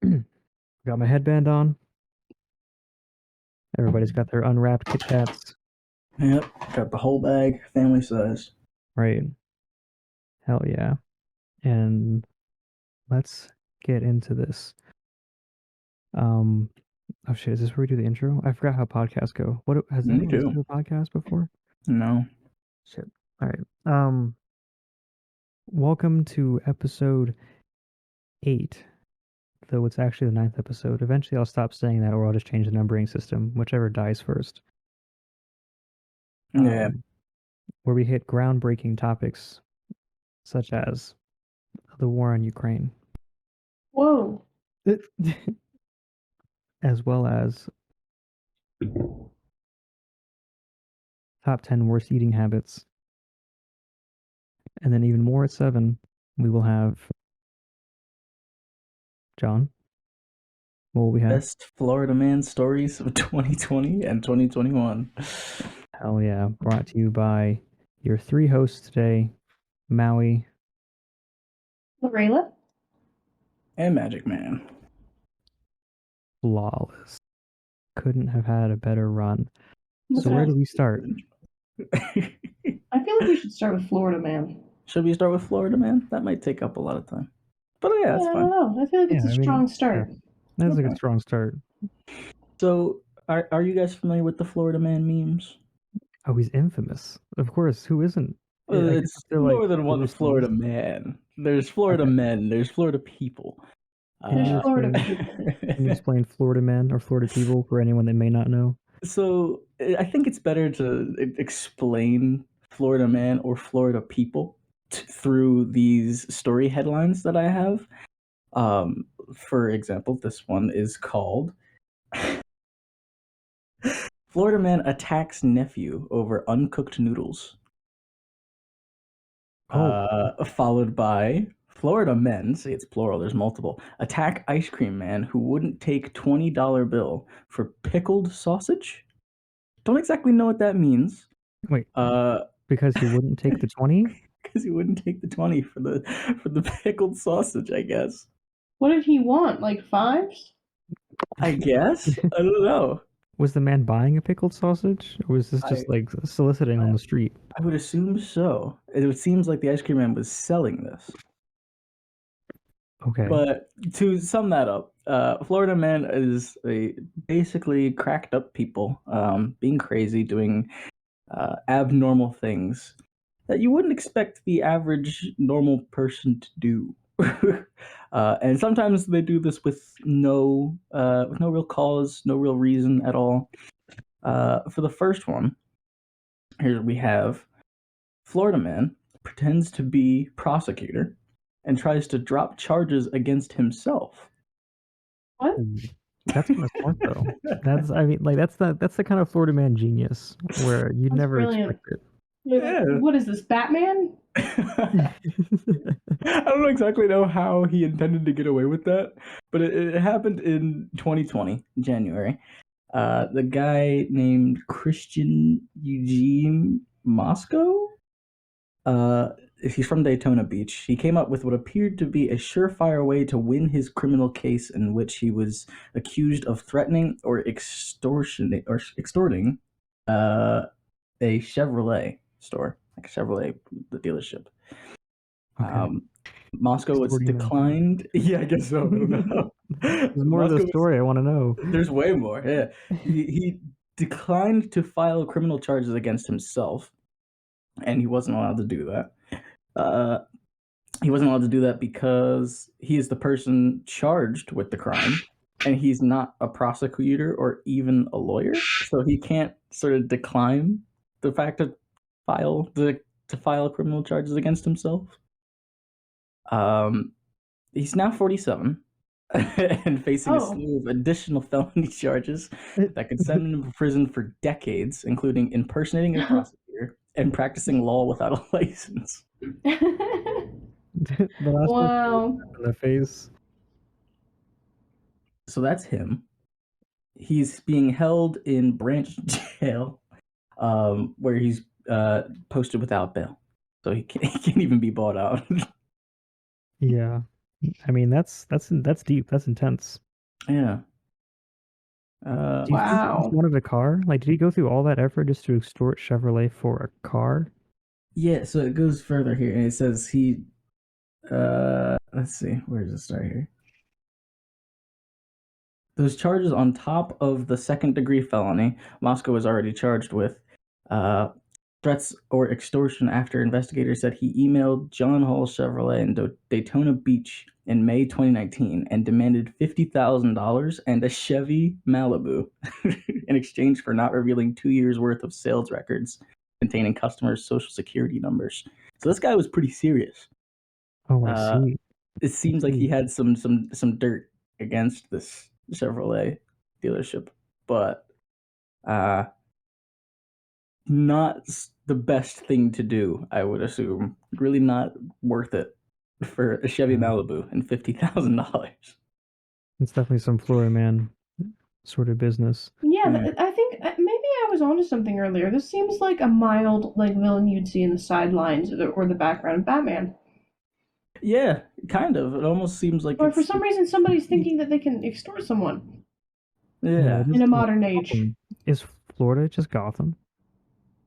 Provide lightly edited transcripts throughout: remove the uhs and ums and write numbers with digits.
Got my headband on. Everybody's got their unwrapped Kit Kats. Yep, got the whole bag, family size. Right. Hell yeah. And let's get into this. Oh shit, is this where we do the intro? I forgot how podcasts go. What has Me anyone listened too. to a podcast before? No. Shit. All right. Welcome to episode 8. Though it's actually the 9th episode. Eventually I'll stop saying that or I'll just change the numbering system, whichever dies first. Yeah. Where we hit groundbreaking topics such as the war on Ukraine. Whoa. As well as top 10 worst eating habits. And then even more at 7, we will have John. What will we have? Best Florida man stories of 2020 and 2021. Hell yeah. Brought to you by your 3 hosts today, Maui, Loraella? And MagicMan. flawless. Couldn't have had a better run. What's So where that? do we start? I feel like we should start with Florida Man. Should we start with Florida man? That might take up a lot of time. But yeah, that's I fine. don't know. I feel like it's a strong start. That's like Okay. a strong start. So, are you guys familiar with the Florida man memes? Oh, he's infamous. Of course, who isn't? Well, I guess it's they're, more like, than one traditionalists. Florida man. There's Florida Okay. men. There's Florida people. Can you Florida explain, can you explain Florida men or Florida people for anyone that may not know? So I think it's better to explain Florida man or Florida people through these story headlines that I have. For example, this one is called Florida man attacks nephew over uncooked noodles. Followed by Florida men, see it's plural, there's multiple, attack ice cream man who wouldn't take $20 bill for pickled sausage. Don't exactly know what that means. Wait, because he wouldn't take the 20? Because he wouldn't take the 20 for the pickled sausage, I guess. What did he want? Like 5s? I guess? I don't know. Was the man buying a pickled sausage? Or was this just like soliciting on the street? I would assume so. It seems like the ice cream man was selling this. Okay. But to sum that up, Florida man is a basically cracked up people, being crazy, doing abnormal things that you wouldn't expect the average normal person to do. And sometimes they do this with no real cause, no real reason at all. For the first one, here we have Florida man pretends to be prosecutor and tries to drop charges against himself. What? That's kind of smart though. That's the kind of Florida man genius where you'd That's never brilliant. expect it. Yeah. What is this, Batman? I don't exactly know how he intended to get away with that, but it happened in 2020, January. The guy named Christian Eugene Moscow, he's from Daytona Beach. He came up with what appeared to be a surefire way to win his criminal case in which he was accused of threatening or extorting a Chevrolet store, like a Chevrolet, the dealership. Okay. Moscow was Extorting them. declined. Yeah, I guess so. I don't know. There's more to the story. I want to know. There's way more. Yeah, he declined to file criminal charges against himself, and he wasn't allowed to do that. He wasn't allowed to do that because he is the person charged with the crime, and he's not a prosecutor or even a lawyer, so he can't sort of decline the fact to file criminal charges against himself. He's now 47 and facing a slew of additional felony charges that could send him to prison for decades, including impersonating a prosecutor and practicing law without a license. Wow. In the face. So that's him. He's being held in Branch Jail, where he's posted without bail, so he can't even be bought out. Yeah. I mean, that's deep. That's intense. Yeah. Do you think he just Wow. wanted a car? Like, did he go through all that effort just to extort Chevrolet for a car? Yeah, so it goes further here, and it says he. Let's see, where does it start here? Those charges on top of the second-degree felony Moscow was already charged with, uh, threats or extortion after investigators said he emailed John Hall Chevrolet in Daytona Beach in May 2019 and demanded $50,000 and a Chevy Malibu in exchange for not revealing 2 years worth of sales records containing customers' social security numbers. So this guy was pretty serious. Oh, I see. It seems like he had some dirt against this Chevrolet dealership, but not the best thing to do, I would assume. Really not worth it for a Chevy Malibu and $50,000. It's definitely some Florida man sort of business. Yeah, I think maybe I was onto something earlier. This seems like a mild like villain you'd see in the sidelines or the background of Batman. Yeah, kind of. It almost seems like Or for some reason somebody's thinking that they can extort someone yeah, in a modern age. Is Florida just Gotham?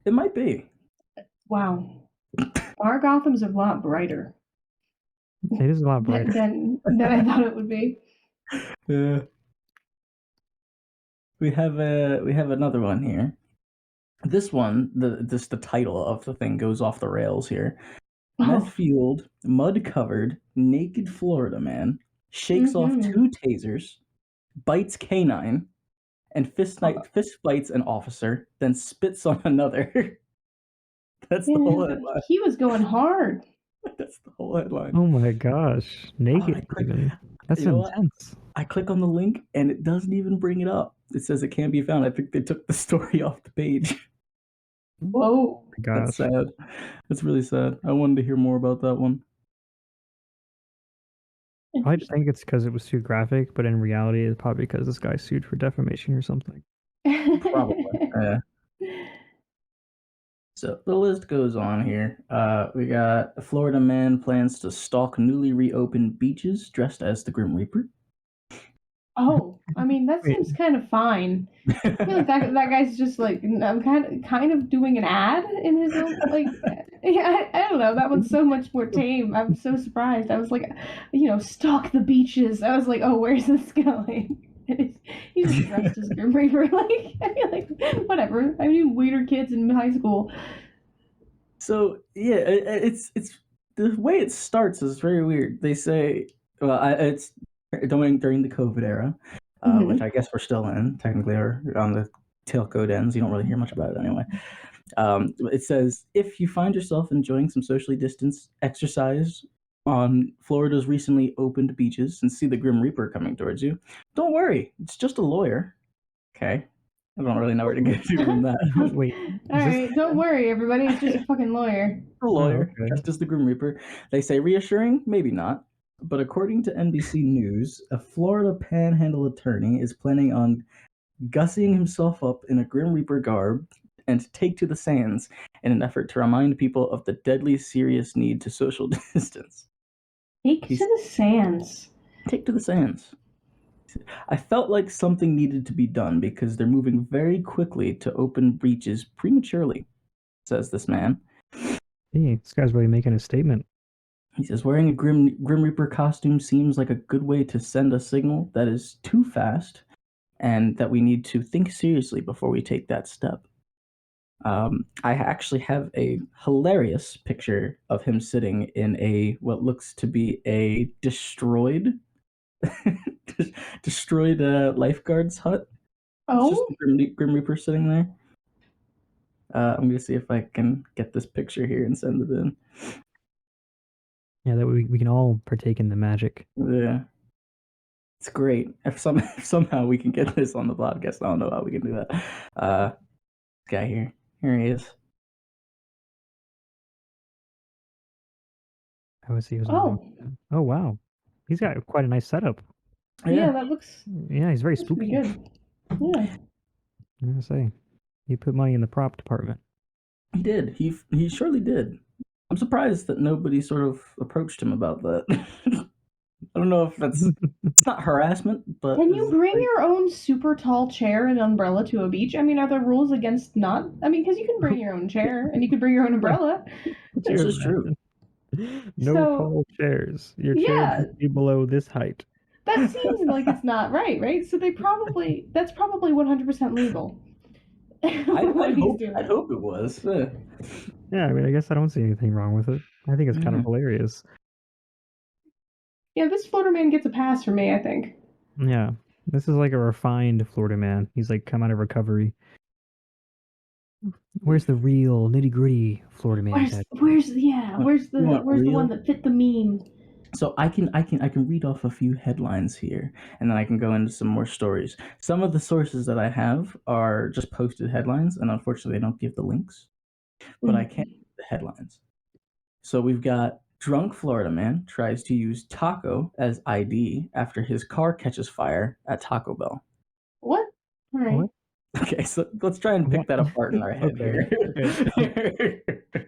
it might be. Wow. Our Gotham's a lot brighter It is a lot brighter. than I thought it would be. Yeah. We have another one here. This one, the title of the thing goes off the rails here. Meth-fueled, mud-covered, naked Florida man shakes off 2 tasers, bites canine, and fist fights an officer, then spits on another. That's the whole headline. He was going hard. That's the whole headline. Oh my gosh, naked even. That's intense. I click on the link and it doesn't even bring it up. It says it can't be found. I think they took the story off the page. Whoa. That's sad. That's really sad. I wanted to hear more about that one. I just think it's because it was too graphic, but in reality, it's probably because this guy sued for defamation or something. Probably. So the list goes on here. We got a Florida man plans to stalk newly reopened beaches dressed as the Grim Reaper. Oh, I mean that seems kind of fine. I feel like that guy's just like kind of doing an ad in his own like. Yeah, I don't know. That one's so much more tame. I'm so surprised. I was like, stalk the beaches. I was like, oh, where's this going? He's just dressed as Grim Reaper. Like, I feel like whatever. I mean, weirder kids in high school. So yeah, it's the way it starts is very weird. They say, well, it's during the COVID era, which I guess we're still in technically, or on the tailcode ends. You don't really hear much about it anyway. It says, if you find yourself enjoying some socially distanced exercise on Florida's recently opened beaches and see the Grim Reaper coming towards you, don't worry, it's just a lawyer. Okay. I don't really know where to get to from that. Wait. All right, don't worry, everybody. It's just a fucking lawyer. A lawyer, dressed as the Grim Reaper. They say reassuring? Maybe not. But according to NBC News, a Florida panhandle attorney is planning on gussying himself up in a Grim Reaper garb and take to the sands in an effort to remind people of the deadly serious need to social distance. Take to the sands. Take to the sands. I felt like something needed to be done because they're moving very quickly to open breaches prematurely, says this man. Hey, this guy's really making a statement. He says, wearing a Grim Reaper costume seems like a good way to send a signal that is too fast and that we need to think seriously before we take that step. I actually have a hilarious picture of him sitting in what looks to be a destroyed lifeguard's hut. Oh, it's just Grim Reaper sitting there. I'm gonna see if I can get this picture here and send it in. Yeah, that we can all partake in the magic. Yeah, it's great. If somehow we can get this on the podcast, I don't know how we can do that. This guy here he is. How is he? Oh wow, he's got quite a nice setup. Yeah, that looks. Yeah, he's very spooky. Good. Yeah. I'm gonna say, he put money in the prop department. He did. He surely did. I'm surprised that nobody sort of approached him about that. I don't know if it's not harassment, but Can you bring your own super tall chair and umbrella to a beach? I mean, are there rules against not? I mean, because you can bring your own chair and you could bring your own umbrella. This is true. No So- tall chairs. Your chair Yeah. should be below this height. That seems like it's not right? So that's probably 100% legal. I'd hope it was. Yeah, I mean, I guess I don't see anything wrong with it. I think it's kind of Yeah. hilarious. Yeah, this Florida man gets a pass from me, I think. Yeah, this is like a refined Florida man. He's like come out of recovery. Where's the real nitty gritty Florida man? Where's the one that fit the meme? So I can read off a few headlines here, and then I can go into some more stories. Some of the sources that I have are just posted headlines, and unfortunately, they don't give the links. But I can give the headlines. So we've got drunk Florida man tries to use taco as ID after his car catches fire at Taco Bell. What? All right. What? Okay, so let's try and pick that apart in our head here.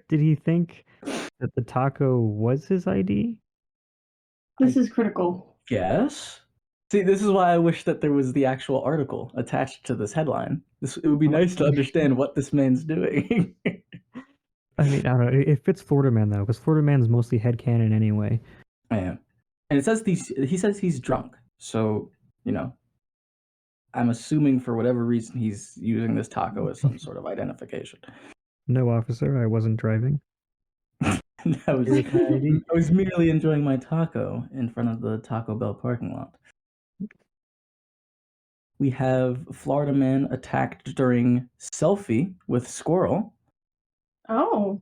Did he think that the taco was his ID? This is critical. Yes. See, this is why I wish that there was the actual article attached to this headline. It would be nice to understand what this man's doing. I mean, I don't know. It fits Florida man though, because Florida man's mostly headcanon anyway. Yeah, and it says he says he's drunk, so I'm assuming for whatever reason he's using this taco as some sort of identification. No, officer, I wasn't driving. I was merely enjoying my taco in front of the Taco Bell parking lot. We have Florida man attacked during selfie with squirrel. Oh.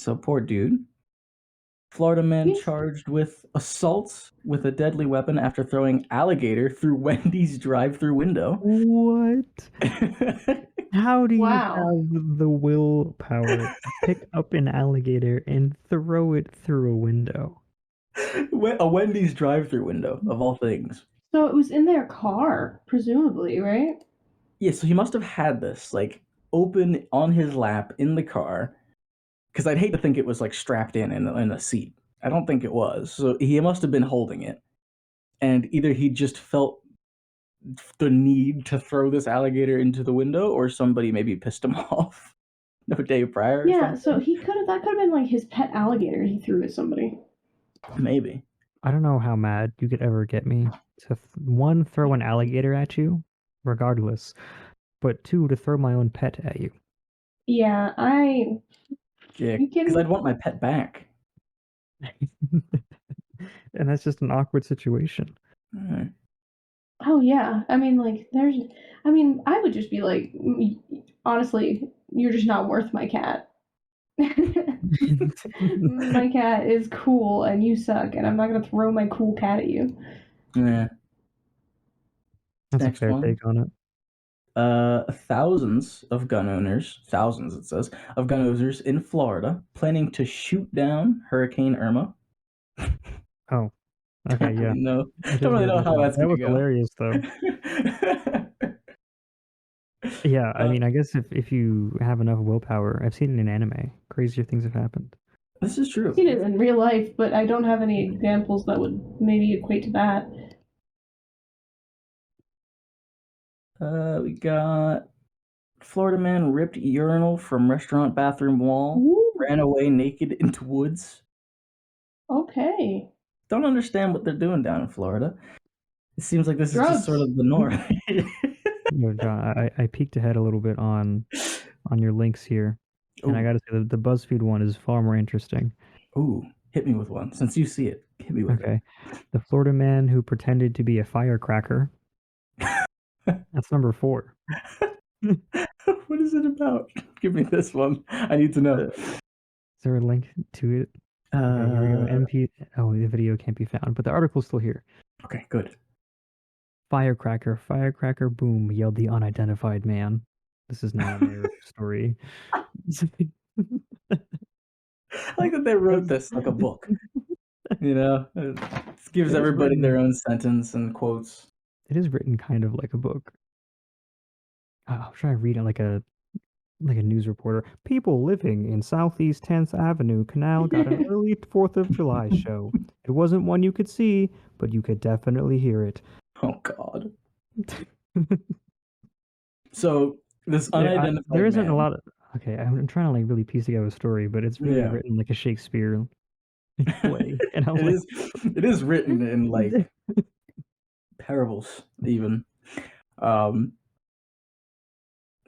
So poor dude. Florida man charged with assault with a deadly weapon after throwing alligator through Wendy's drive-through window. What? How do you Wow. have the willpower to pick up an alligator and throw it through a window? A Wendy's drive-through window, of all things. So it was in their car, presumably, right? Yeah, so he must have had this, like, open on his lap in the car, because I'd hate to think it was, like, strapped in a seat. I don't think it was. So he must have been holding it. And either he just felt the need to throw this alligator into the window, or somebody maybe pissed him off no day prior. Yeah, so that could have been like his pet alligator he threw at somebody. Maybe. I don't know how mad you could ever get me to one, throw an alligator at you, regardless, but two, to throw my own pet at you. Yeah, because I'd want my pet back. And that's just an awkward situation. Right. Oh yeah, I mean, like, I would just be like, honestly, you're just not worth my cat. My cat is cool and you suck, and I'm not gonna throw my cool cat at you. Yeah. That's a fair take on it. Thousands of gun owners, it says, of gun owners in Florida planning to shoot down Hurricane Irma. Oh, okay, yeah. I don't really know how that's going to go. That was hilarious, though. Yeah, I mean, I guess if you have enough willpower, I've seen it in anime. Crazier things have happened. This is true. I've seen it in real life, but I don't have any examples that would maybe equate to that. We got Florida man ripped urinal from restaurant bathroom wall, ran away naked into woods. Okay. Don't understand what they're doing down in Florida. It seems like this is just sort of the norm. John, I peeked ahead a little bit on your links here, and I gotta say the BuzzFeed one is far more interesting. Ooh, hit me with one. Since you see it, hit me with it. The Florida man who pretended to be a firecracker. That's number 4. What is it about? Give me this one. I need to know. Is there a link to it? Okay, here we go. Oh, the video can't be found, but the article's still here. Okay, good. Firecracker, firecracker, boom, yelled the unidentified man. This is not a narrative story. I like that they wrote this like a book. It gives everybody their own sentence and quotes. It is written kind of like a book. I'm trying to read it like a like a news reporter. People living in Southeast 10th Avenue Canal got an early 4th of July show. It wasn't one you could see, but you could definitely hear it. Oh God. So this unidentified there isn't man. a lot of. Okay, I'm trying to like really piece together a story, but it's really Yeah. written like a Shakespeare way, and I'm It like, is. It is written in like parables, even.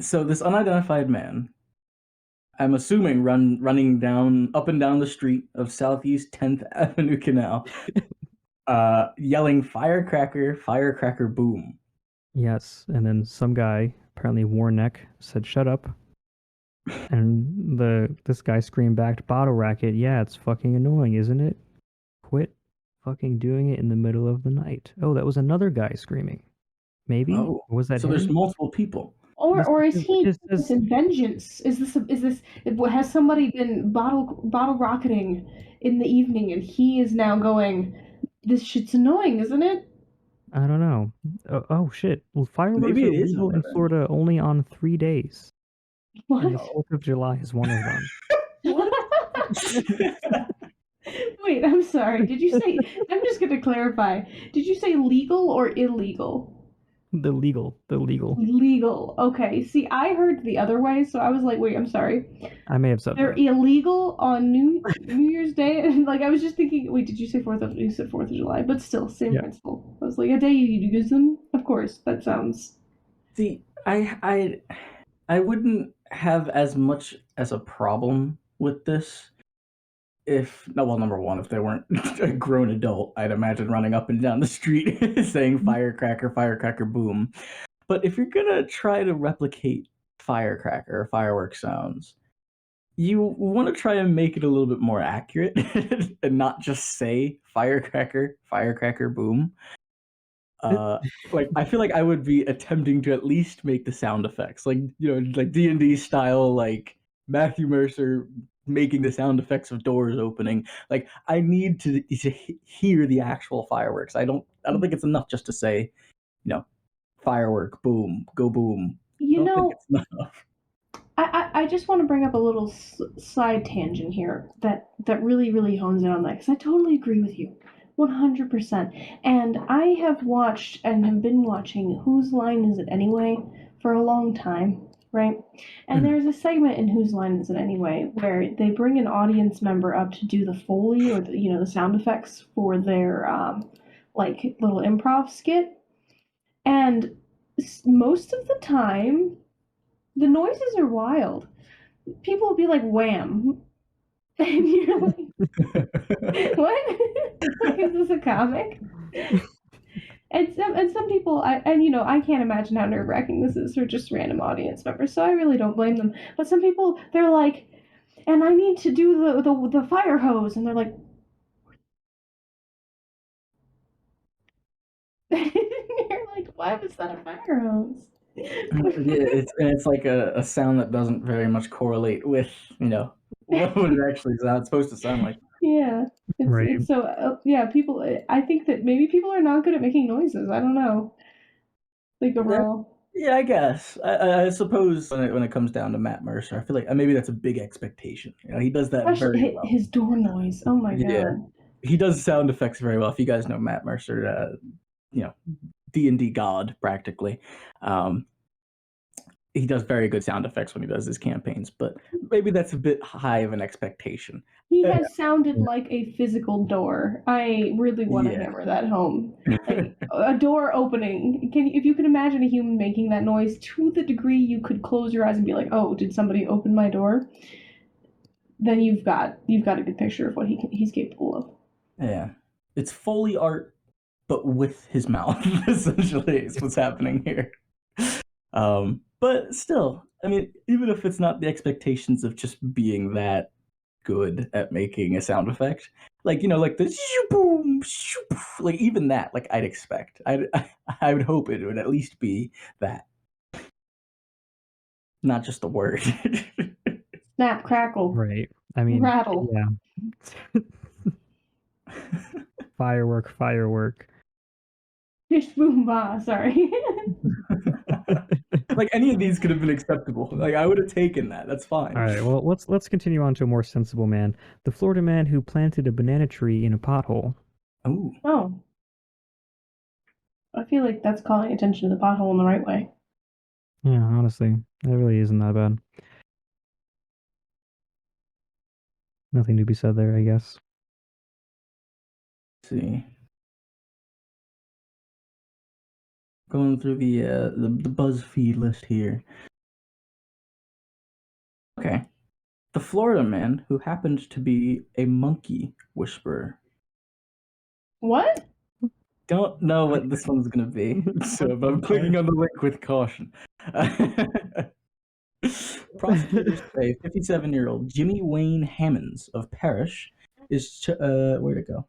So this unidentified man, I'm assuming running up and down the street of Southeast 10th Avenue Canal, yelling "Firecracker, firecracker, boom!" yes, and then some guy, apparently Warneck, said, "Shut up." And this guy screamed back, "Bottle racket, yeah, it's fucking annoying, isn't it? Quit fucking doing it in the middle of the night." Oh, that was another guy screaming. Maybe? Oh, Or was that so him? there's multiple people. Or is he It says, in vengeance? Is this has somebody been bottle rocketing in the evening and he is now going, this shit's annoying, isn't it? I don't know. Oh shit. Well, fireworks Maybe are it is legal in revenge. Florida only on 3 days. And the What? 4th of July is one of them. Wait, I'm sorry. Did you say, I'm just going to clarify. Did you say legal or illegal? The legal. Legal. Okay. See, I heard the other way, so I was like, wait, I'm sorry. I may have said They're that. illegal on New Year's Day, and like I was just thinking, wait, did you say You said 4th of July, but still, same principle. I was like, a day you use them, of course. That sounds. See, I wouldn't have as much as a problem with this if, no, well, number one, if they weren't a grown adult, I'd imagine running up and down the street saying "Firecracker, firecracker, boom." But if you're gonna try to replicate firecracker or firework sounds, you want to try and make it a little bit more accurate and not just say "Firecracker, firecracker, boom." Like I feel like I would be attempting to at least make the sound effects, like like D&D style, like Matthew Mercer making the sound effects of doors opening. Like I need to hear the actual fireworks. I don't think it's enough just to say, firework, boom, go boom. I don't think it's enough. I just want to bring up a little side tangent here that really really hones in on that because I totally agree with you. 100%. And I have watched and have been watching Whose Line Is It Anyway for a long time, right? And there's a segment in Whose Line Is It Anyway where they bring an audience member up to do the Foley or the sound effects for their like little improv skit. And most of the time, the noises are wild. People will be like, wham. And you're like, what? Is this a comic? And some people, I can't imagine how nerve wracking this is for just random audience members. So I really don't blame them. But some people, they're like, and I need to do the fire hose, and they're like, you're like, why was that a fire hose? Yeah, it's like a sound that doesn't very much correlate with what it actually is supposed to sound like. Yeah. It's so yeah, people. I think that maybe people are not good at making noises. I don't know. Like overall. Yeah, I guess. I suppose when it comes down to Matt Mercer, I feel like maybe that's a big expectation. He does that Especially very well. his door noise. Oh my god. He does sound effects very well. If you guys know Matt Mercer, D&D god practically. He does very good sound effects when he does his campaigns, but maybe that's a bit high of an expectation. He has sounded like a physical door. I really want to hammer that home. Like, a door opening. If you can imagine a human making that noise to the degree you could close your eyes and be like, "Oh, did somebody open my door?" Then you've got a good picture of what he's capable of. Yeah, it's Foley art, but with his mouth. Essentially, is what's happening here. But still, I mean, even if it's not the expectations of just being that good at making a sound effect, like like the boom, like even that, like I'd expect. I would hope it would at least be that, not just the word. Snap, crackle, Right. I mean, rattle. Yeah. Firework. Fish boom bah. Sorry. Like any of these could have been acceptable. Like I would have taken that. That's fine. All right, well, let's continue on to a more sensible man. The Florida man who planted a banana tree in a pothole. Ooh. Oh. I feel like that's calling attention to the pothole in the right way. Yeah, honestly, that really isn't that bad. Nothing to be said there, I guess. Let's see. Going through the BuzzFeed list here. Okay. The Florida man who happened to be a monkey whisperer. What? Don't know what this one's gonna be, so I'm clicking on the link with caution. Prosecutors say 57-year-old Jimmy Wayne Hammonds of Parrish is where'd it go?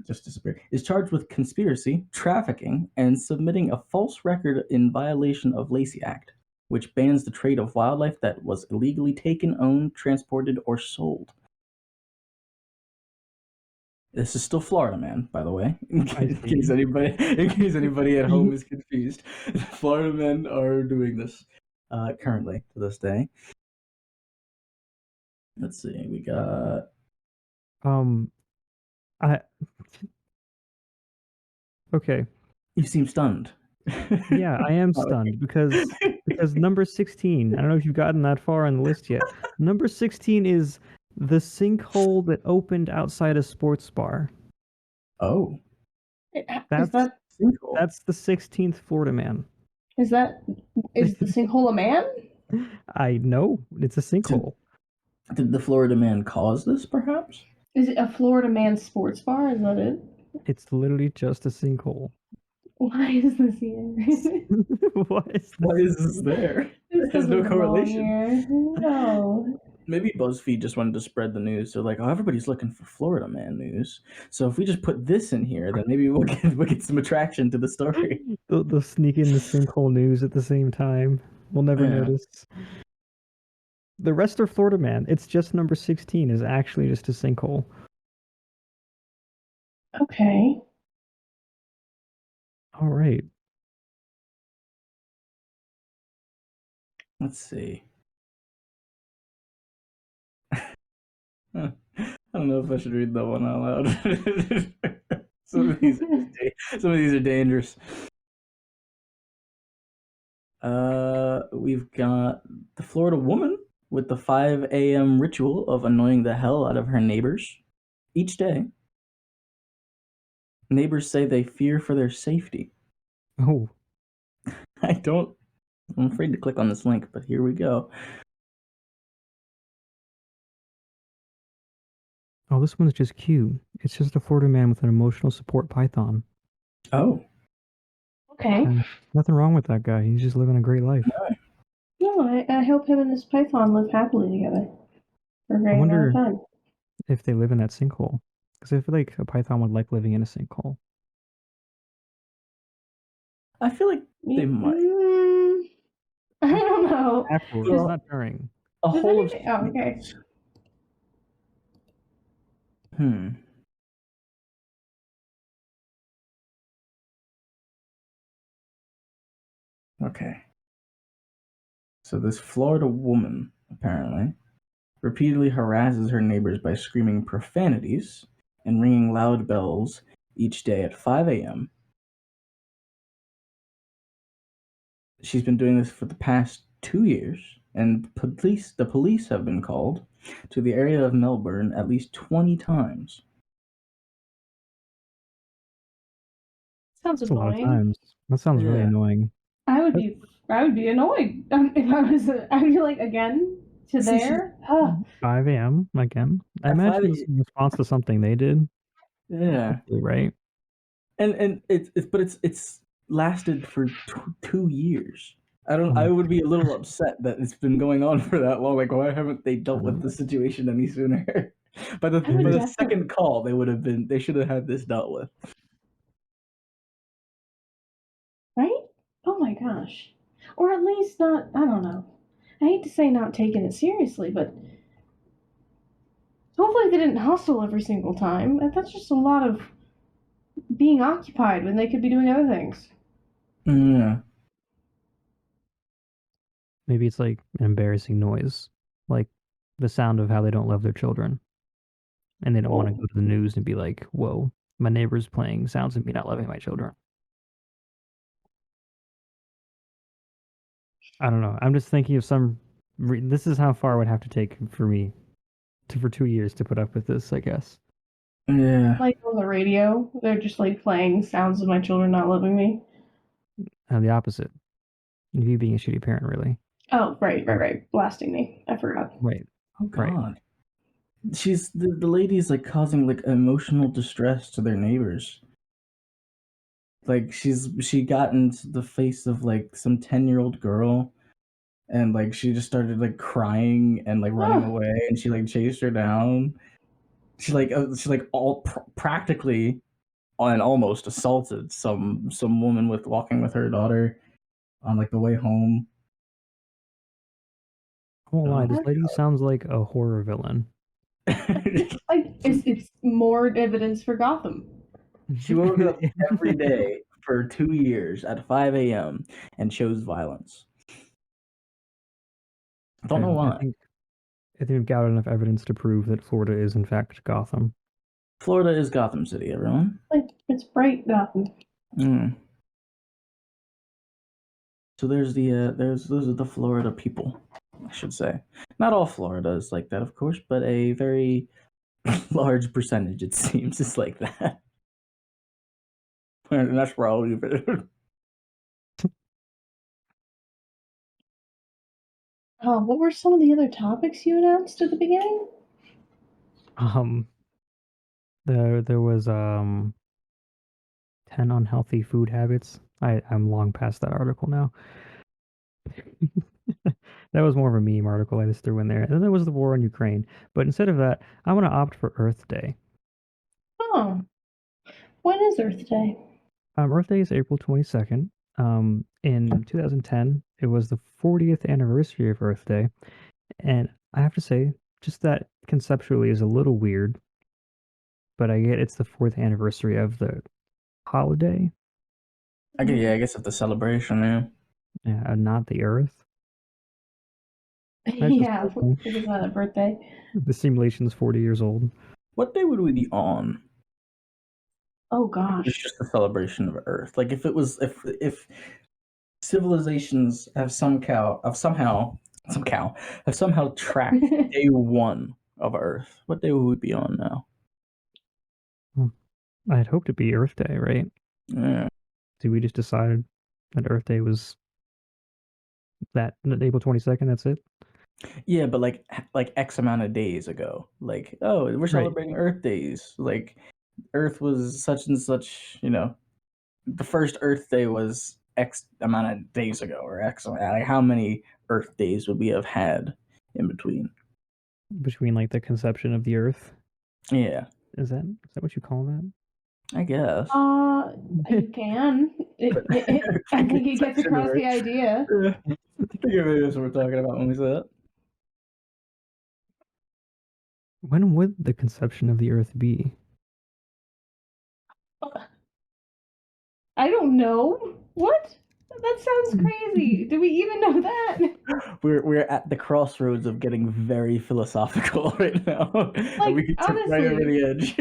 Just disappeared. Is charged with conspiracy, trafficking, and submitting a false record in violation of Lacey Act, which bans the trade of wildlife that was illegally taken, owned, transported, or sold. This is still Florida man, by the way. In case anybody at home is confused, Florida men are doing this currently to this day. Let's see. We got. Okay. You seem stunned. Yeah, I am stunned because number 16. I don't know if you've gotten that far on the list yet. Number 16 is the sinkhole that opened outside a sports bar. Oh. That's the 16th Florida man. Is the sinkhole a man? I know. It's a sinkhole. Did the Florida man cause this, perhaps? Is it a Florida man sports bar? Is that it? It's literally just a sinkhole. Why is this here? Why is this there? It has no correlation. No. Maybe BuzzFeed just wanted to spread the news. They're like, oh, everybody's looking for Florida man news. So if we just put this in here, then maybe we'll get some attraction to the story. They'll sneak in the sinkhole news at the same time. We'll never notice. The rest are Florida man. It's just number 16 is actually just a sinkhole. Okay. All right. Let's see. I don't know if I should read that one out loud. Some of these are dangerous. We've got the Florida woman with the 5 a.m. ritual of annoying the hell out of her neighbors each day. Neighbors say they fear for their safety. Oh. I'm afraid to click on this link, but here we go. Oh, this one's just cute. It's just a Florida man with an emotional support python. Oh. Okay. Nothing wrong with that guy. He's just living a great life. No, I hope him and this python live happily together for a very long time. If they live in that sinkhole. Because I feel like a python would like living in a sinkhole. I feel like they might. I don't know. Afterwards, not during. A whole of... Oh, okay. Okay. So this Florida woman, apparently, repeatedly harasses her neighbors by screaming profanities and ringing loud bells each day at 5 a.m. She's been doing this for the past 2 years, and the police have been called to the area of Melbourne at least 20 times. Sounds That's annoying. A lot of times. That sounds really annoying. I would be annoyed if I was. I'd be like, again to there. 5 a.m. again. I imagine it's in response to something they did. Yeah. Right. And it's lasted for 2 years. I would be a little upset that it's been going on for that long. Like, why haven't they dealt with the situation any sooner? By the second call, they should have had this dealt with. Right? Oh my gosh. Or at least not, I don't know. I hate to say not taking it seriously, but hopefully they didn't hustle every single time. That's just a lot of being occupied when they could be doing other things. Yeah. Maybe it's like an embarrassing noise, like the sound of how they don't love their children, and they don't want to go to the news and be like, "Whoa, my neighbor's playing sounds of me not loving my children." I don't know. I'm just thinking of some. This is how far it would have to take for me for 2 years to put up with this, I guess. Yeah. Like on the radio, they're just like playing sounds of my children not loving me. The opposite. You being a shitty parent, really. Oh, right. Blasting me. I forgot. Right. Oh God. Right. She's the lady's like causing like emotional distress to their neighbors. Like she got into the face of like some 10-year-old girl, and like she just started like crying and like running away, and she like chased her down. She like practically and almost assaulted some woman with walking with her daughter on like the way home. I won't lie, this lady sounds like a horror villain. It's more evidence for Gotham. She woke up every day for 2 years at 5 a.m. and chose violence. I don't know why. I think we've got enough evidence to prove that Florida is in fact Gotham. Florida is Gotham City, everyone. Like it's bright Gotham. So those are the Florida people, I should say. Not all Florida is like that, of course, but a very large percentage, it seems, is like that. And that's where I'll leave it. What were some of the other topics you announced at the beginning? There was 10 unhealthy food habits. I'm long past that article now. That was more of a meme article I just threw in there. And then there was the war in Ukraine. But instead of that, I want to opt for Earth Day. Oh. When is Earth Day? Earth Day is April 22nd. In 2010, it was the 40th anniversary of Earth Day. And I have to say, just that conceptually is a little weird. But I get it's the 4th anniversary of the holiday. I guess it's the celebration, yeah. Yeah, not the Earth. Yeah, it is not a birthday. The simulation's 40 years old. What day would we be on? Oh gosh. It's just a celebration of Earth. Like if it was if civilizations have somehow tracked day one of Earth, what day would we be on now? I'd hope to be Earth Day, right? Yeah. Did we just decide that Earth Day was that April 22nd? That's it? Yeah, but like X amount of days ago. Like, oh, we're celebrating Earth Days. Like Earth was such and such, the first Earth Day was X amount of days ago, or X amount, like how many Earth Days would we have had in between? Between like the conception of the Earth? Yeah. Is that what you call that? I guess. You can. I think it gets across the idea. I think maybe that's what we're talking about when we say that. When would the conception of the Earth be? I don't know. What? That sounds crazy. Do we even know that? We're at the crossroads of getting very philosophical right now. Like, we honestly, right over the edge.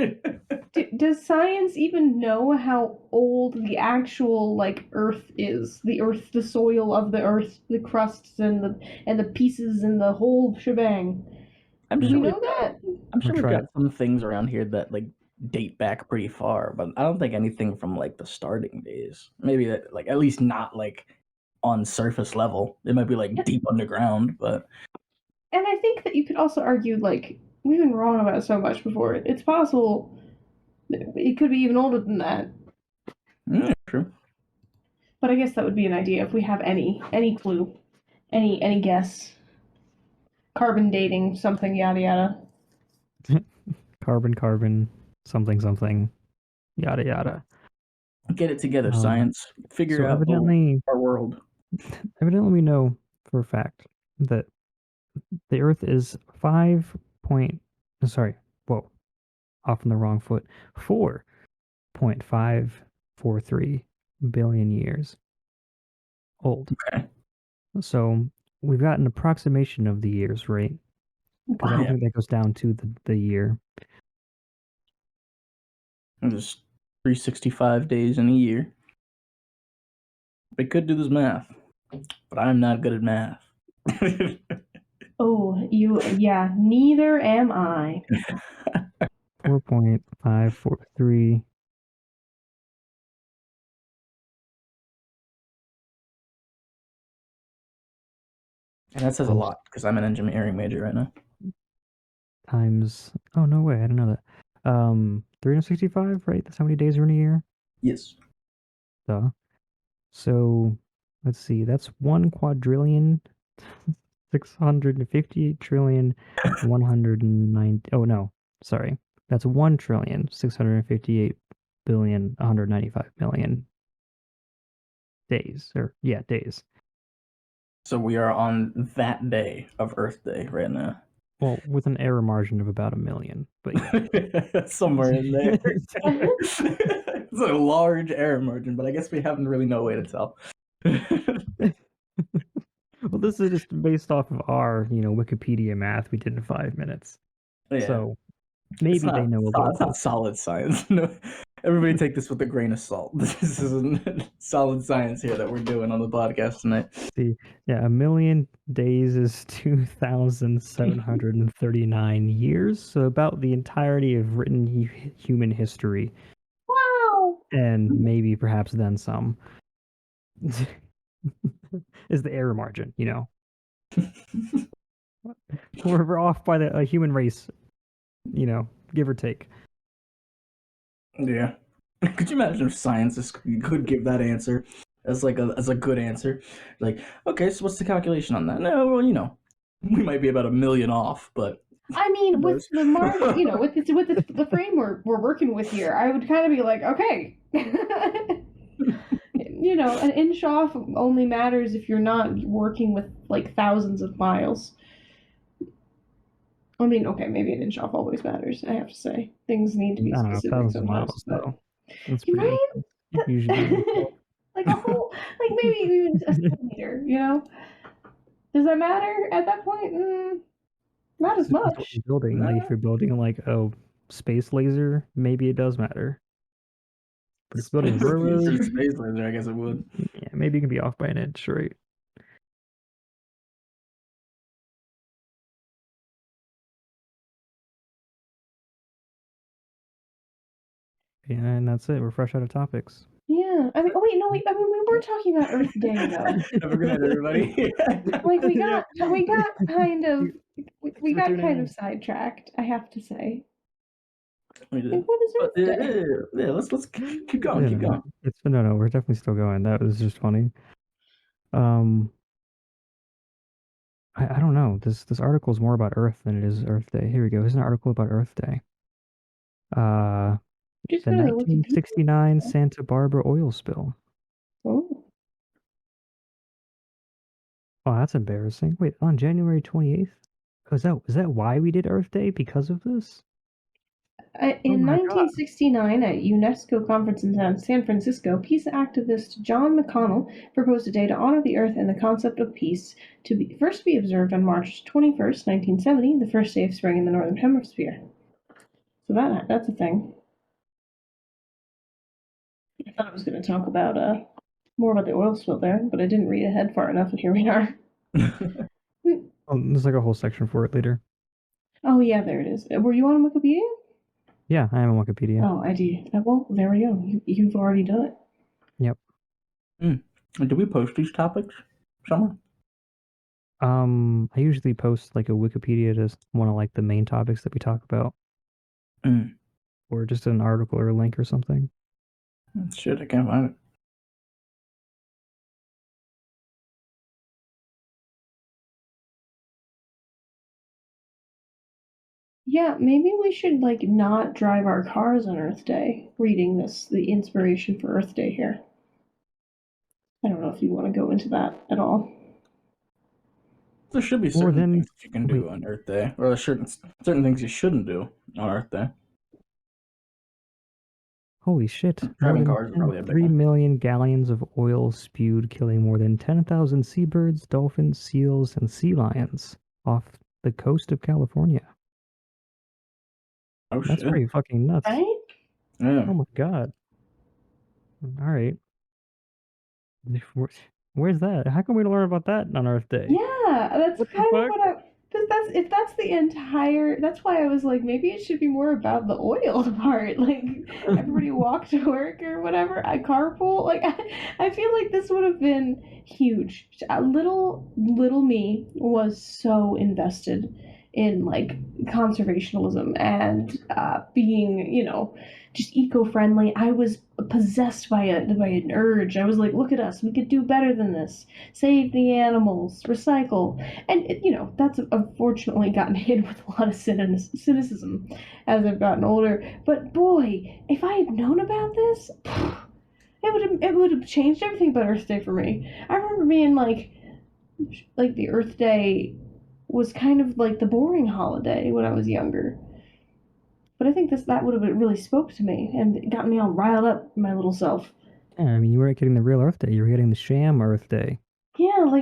Does science even know how old the actual Earth is? The Earth, the soil of the Earth, the crusts and the pieces and the whole shebang. Do we know that? I'm sure we've got some things around here that date back pretty far, but I don't think anything from the starting days. Maybe that at least not on surface level. It might be deep underground, but. And I think that you could also argue we've been wrong about so much before. It's possible it could be even older than that. True. But I guess that would be an idea if we have any clue, any guess. Carbon dating, something, yada yada. Carbon, something, yada yada. Get it together, science. Figure out our world. Evidently, we know for a fact that the Earth is 4.543 billion years old. Okay. So we've got an approximation of the years, right? Because I don't think that goes down to the year. There's 365 days in a year. I could do this math, but I'm not good at math. Oh, yeah, neither am I. 4.543. And that says a lot because I'm an engineering major right now. Times, oh no way, I didn't know that. 365, right? That's how many days are in a year? Yes. Duh. So let's see, that's 1 quadrillion 658 trillion 109. Oh no, sorry. That's 1,658,195,000,000 days. Or yeah, days. So we are on that day of Earth Day right now. Well, with an error margin of about 1 million, but yeah. Somewhere in there. It's a large error margin, but I guess we haven't really no way to tell. Well, this is just based off of our, Wikipedia math we did in 5 minutes. Yeah. So maybe they know a little. It's not solid science. No, everybody take this with a grain of salt. This isn't solid science here that we're doing on the podcast tonight. See, yeah, 1 million days is 2,739 years, so about the entirety of written human history. Wow! And maybe perhaps then some. Is the error margin, We're off by the human race, give or take. Yeah. Could you imagine if scientists could give that answer as a good answer? Like, okay, so what's the calculation on that? No, well, we might be about 1 million off, but I mean, with the margin, with the frame we're working with here, I would kind of be like, okay. An inch off only matters if you're not working with like thousands of miles. I mean, okay, maybe an inch off always matters. I have to say, things need to be specific thousands sometimes. of miles, though. That's right? Usually, like a whole, like maybe even a centimeter. Does that matter at that point? Not as much. Building, like if you're building like a space laser, maybe it does matter. But if building railroads, space laser, I guess it would. Yeah, maybe you can be off by an inch, right? Yeah, and that's it. We're fresh out of topics. Yeah, I mean, we were talking about Earth Day though. Have a good night, everybody. Like we got kind of sidetracked. I have to say. We did. Like, what is Earth Day? Yeah, let's keep going. Keep going. No, we're definitely still going. That was just funny. I don't know. This article is more about Earth than it is Earth Day. Here we go. Here's an article about Earth Day. The 1969 Santa Barbara oil spill. Oh. Oh, that's embarrassing. Wait, on January 28th? Is that why we did Earth Day? Because of this? In 1969, at UNESCO conference in San Francisco, peace activist John McConnell proposed a day to honor the Earth and the concept of peace to be observed on March 21st, 1970, the first day of spring in the Northern Hemisphere. So that's a thing. I thought I was going to talk about more about the oil spill there, but I didn't read ahead far enough, and here we are. There's like a whole section for it later. Oh yeah, there it is. Were you on Wikipedia? Yeah, I am on Wikipedia. Oh, I do. Well, there we go. You've already done it. Yep. Do we post these topics somewhere? I usually post like a Wikipedia to one of like the main topics that we talk about. Or just an article or a link or something. Shit, I can't find it. Yeah, maybe we should like not drive our cars on Earth Day. Reading the inspiration for Earth Day here. I don't know if you want to go into that at all. There should be certain things you can do on Earth Day, or certain things you shouldn't do on Earth Day. Holy shit. More Driving than cars are probably a big 3 one. million gallons of oil spewed, killing more than 10,000 seabirds, dolphins, seals, and sea lions off the coast of California. Oh That's shit! pretty fucking nuts. Right? Yeah. Oh my god. All right. Where's that? How come we don't learn about that on Earth Day? Yeah, that's What the kind of fuck? what I. Because if that's the entire, that's why I was like, maybe it should be more about the oil part. Like everybody walk to work or whatever. I carpool. Like I feel like this would have been huge. A little me was so invested in like conservationism and being, just eco-friendly. I was possessed by an urge. I was like, look at us, we could do better than this. Save the animals, recycle, and that's unfortunately gotten hit with a lot of cynicism as I've gotten older. But boy, if I had known about this, it would have changed everything about Earth Day for me. I remember being like the Earth Day was kind of like the boring holiday when I was younger. But I think that would have really spoke to me and got me all riled up, my little self. Yeah, I mean, you weren't getting the real Earth Day. You were getting the sham Earth Day. Yeah, I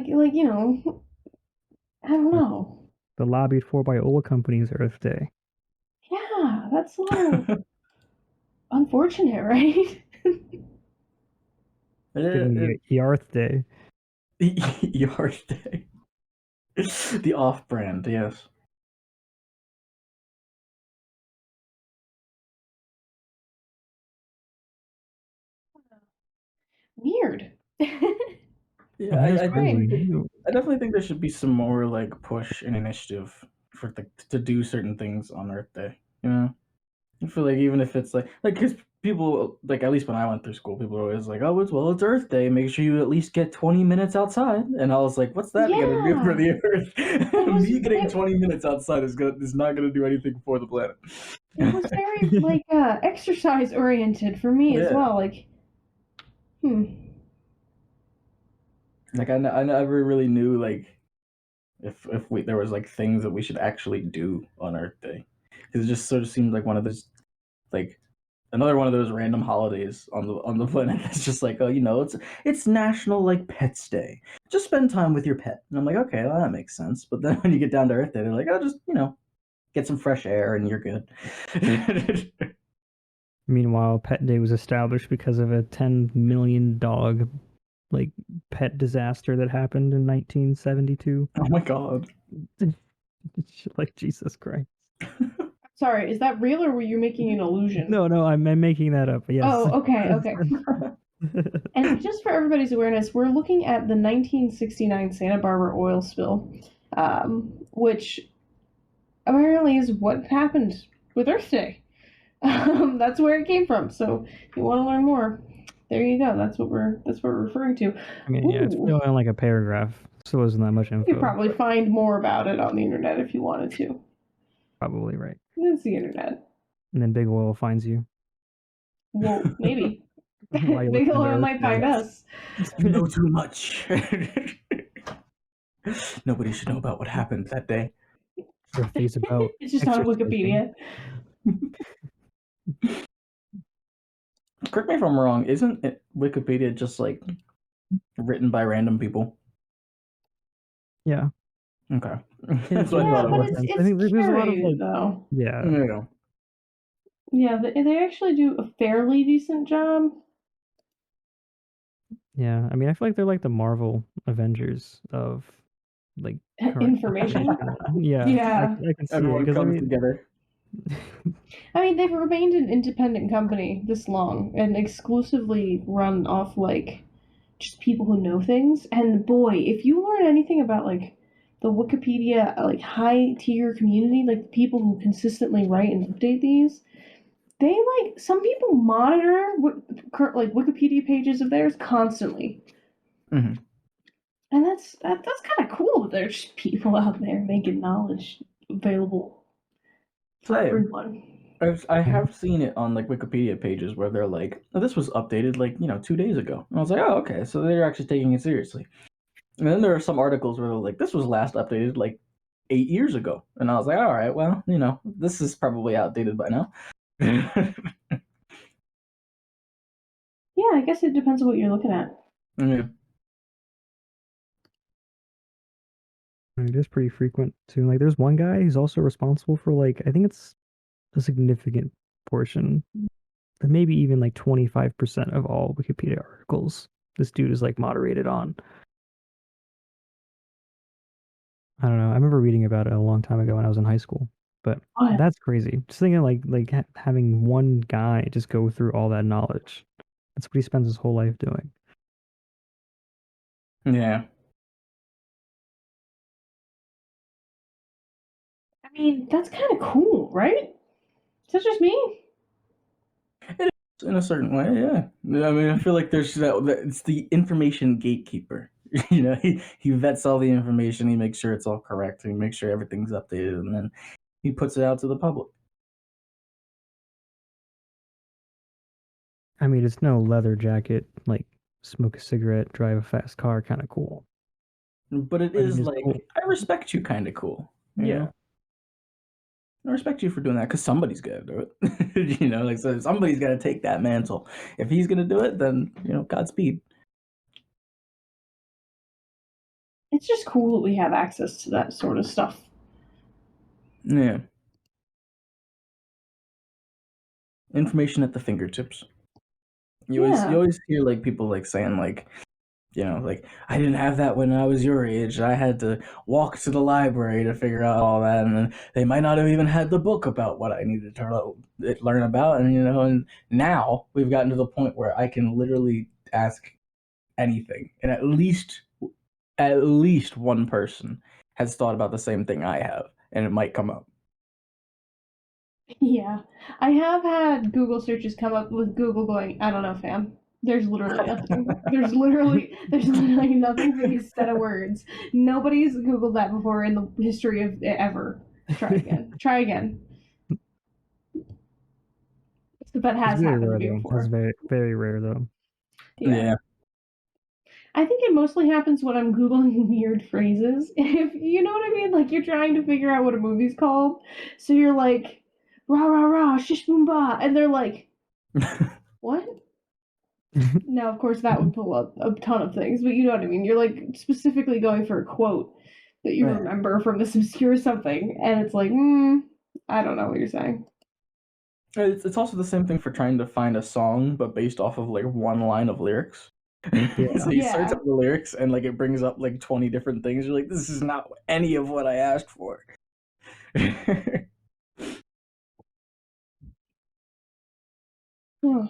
don't know. The lobbied for by oil companies Earth Day. Yeah, that's a little unfortunate, right? Getting the Earth Day. Yard Day. The off-brand, yes. Weird. Yeah, That is I crazy. definitely think there should be some more like push and initiative for to do certain things on Earth Day. You know, I feel like even if it's like because people like at least when I went through school, people were always like, oh, it's Earth Day. Make sure you at least get 20 minutes outside. And I was like, what's that gonna do for Yeah, the Earth? it was Me getting it, 20 minutes outside is not gonna do anything for the planet. it was very like exercise oriented for me as Yeah. well. Like, Like I never really knew like if there was like things that we should actually do on Earth Day, because it just sort of seemed like one of those like another one of those random holidays on the planet that's just like, oh, it's National like Pets Day. Just spend time with your pet. And I'm like, okay, well, that makes sense. But then when you get down to Earth Day, they're like, oh, just get some fresh air and you're good. Meanwhile, Pet Day was established because of a 10 million dog like pet disaster that happened in 1972. Oh my god. Like Jesus Christ. sorry, is that real or were you making an illusion? No, I'm making that up. Yes. Oh, okay. And just for everybody's awareness, we're looking at the 1969 Santa Barbara oil spill, which apparently is what happened with Earth Day. That's where it came from. So if you want to learn more, there you go. That's what we're referring to. I mean, yeah, it's Ooh. really only like a paragraph, so it wasn't that much info. You could probably find more about it on the internet if you wanted to. Probably right. It's the internet. And then Big Oil finds you. Well, maybe. While you Big listen to Oil Earth might Day. find us. You know too much. Nobody should know about what happened that day. Earth Day's about It's just on exercising. Wikipedia. Correct me if I'm wrong. Isn't Wikipedia just like written by random people? Yeah. Okay. Yeah, but it's curated though. Yeah. Yeah. Yeah, they actually do a fairly decent job. Yeah, I mean, I feel like they're like the Marvel Avengers of like information. Yeah, Yeah. I can see Everyone it because comes together. I mean, they've remained an independent company this long and exclusively run off like just people who know things. And boy, if you learn anything about like the Wikipedia like high tier community, like the people who consistently write and update these, they like some people monitor like Wikipedia pages of theirs constantly. Mm-hmm. And that's kind of cool that there's people out there making knowledge available for everyone. I have seen it on like Wikipedia pages where they're like, oh, this was updated like 2 days ago. And I was like, oh, okay, so they're actually taking it seriously. And then there are some articles where they're like, this was last updated like 8 years ago. And I was like, all right, well, this is probably outdated by now. Yeah, I guess it depends on what you're looking at. Yeah. It is pretty frequent too. Like, there's one guy who's also responsible for like I think it's a significant portion, maybe even like 25% of all Wikipedia articles. This dude is like moderated on. I don't know. I remember reading about it a long time ago when I was in high school, but Oh, yeah. that's crazy. Just thinking like having one guy just go through all that knowledge. That's what he spends his whole life doing. Yeah. I mean, that's kind of cool, right? Is that just me? It is in a certain way, yeah. I mean, I feel like there's it's the information gatekeeper. You know, he vets all the information, he makes sure it's all correct, he makes sure everything's updated, and then he puts it out to the public. I mean, it's no leather jacket, like smoke a cigarette, drive a fast car kind of cool. But it But it is is like, cool. I respect you kind of cool. You Yeah. know? I respect you for doing that because somebody's got to do it. You know, like, so somebody's got to take that mantle. If he's going to do it, then, you know, Godspeed. It's just cool that we have access to that sort of stuff. Yeah. Information at the fingertips. You Yeah. always hear like people like saying like, you know, like, I didn't have that when I was your age. I had to walk to the library to figure out all that, and then they might not have even had the book about what I needed to learn about. And you know, and now we've gotten to the point where I can literally ask anything, and at least one person has thought about the same thing I have, and it might come up. Yeah. I have had Google searches come up with Google going, I don't know, fam. There's literally nothing. There's literally nothing for these set of words. Nobody's Googled that before in the history of ever. Try again. Try again. That It's has very happened to rare me though. That's before. very very rare though. Yeah. Yeah. I think it mostly happens when I'm Googling weird phrases. If you know what I mean, like you're trying to figure out what a movie's called, so you're like, rah rah rah, shish boom ba, and they're like, what? Now, of course, that would pull up a ton of things, but you know what I mean. You're like specifically going for a quote that you Yeah. remember from this obscure something, and it's like, I don't know what you're saying. It's also the same thing for trying to find a song, but based off of like one line of lyrics. Yeah. So you search Yeah. up the lyrics and like it brings up like 20 different things. You're like, this is not any of what I asked for. Oh.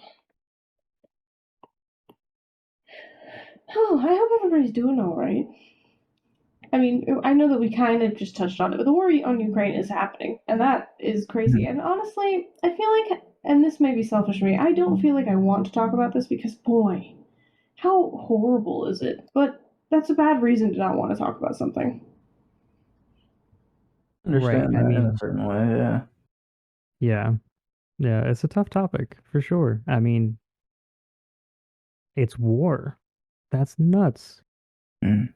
Oh, I hope everybody's doing all right. I mean, I know that we kind of just touched on it, but the war on Ukraine is happening, and that is crazy. And honestly, I feel like, and this may be selfish of me, I don't feel like I want to talk about this because, boy, how horrible is it? But that's a bad reason to not want to talk about something. Right. Understand I that in a mean, certain way, yeah. yeah. Yeah, it's a tough topic for sure. I mean, it's war. That's nuts.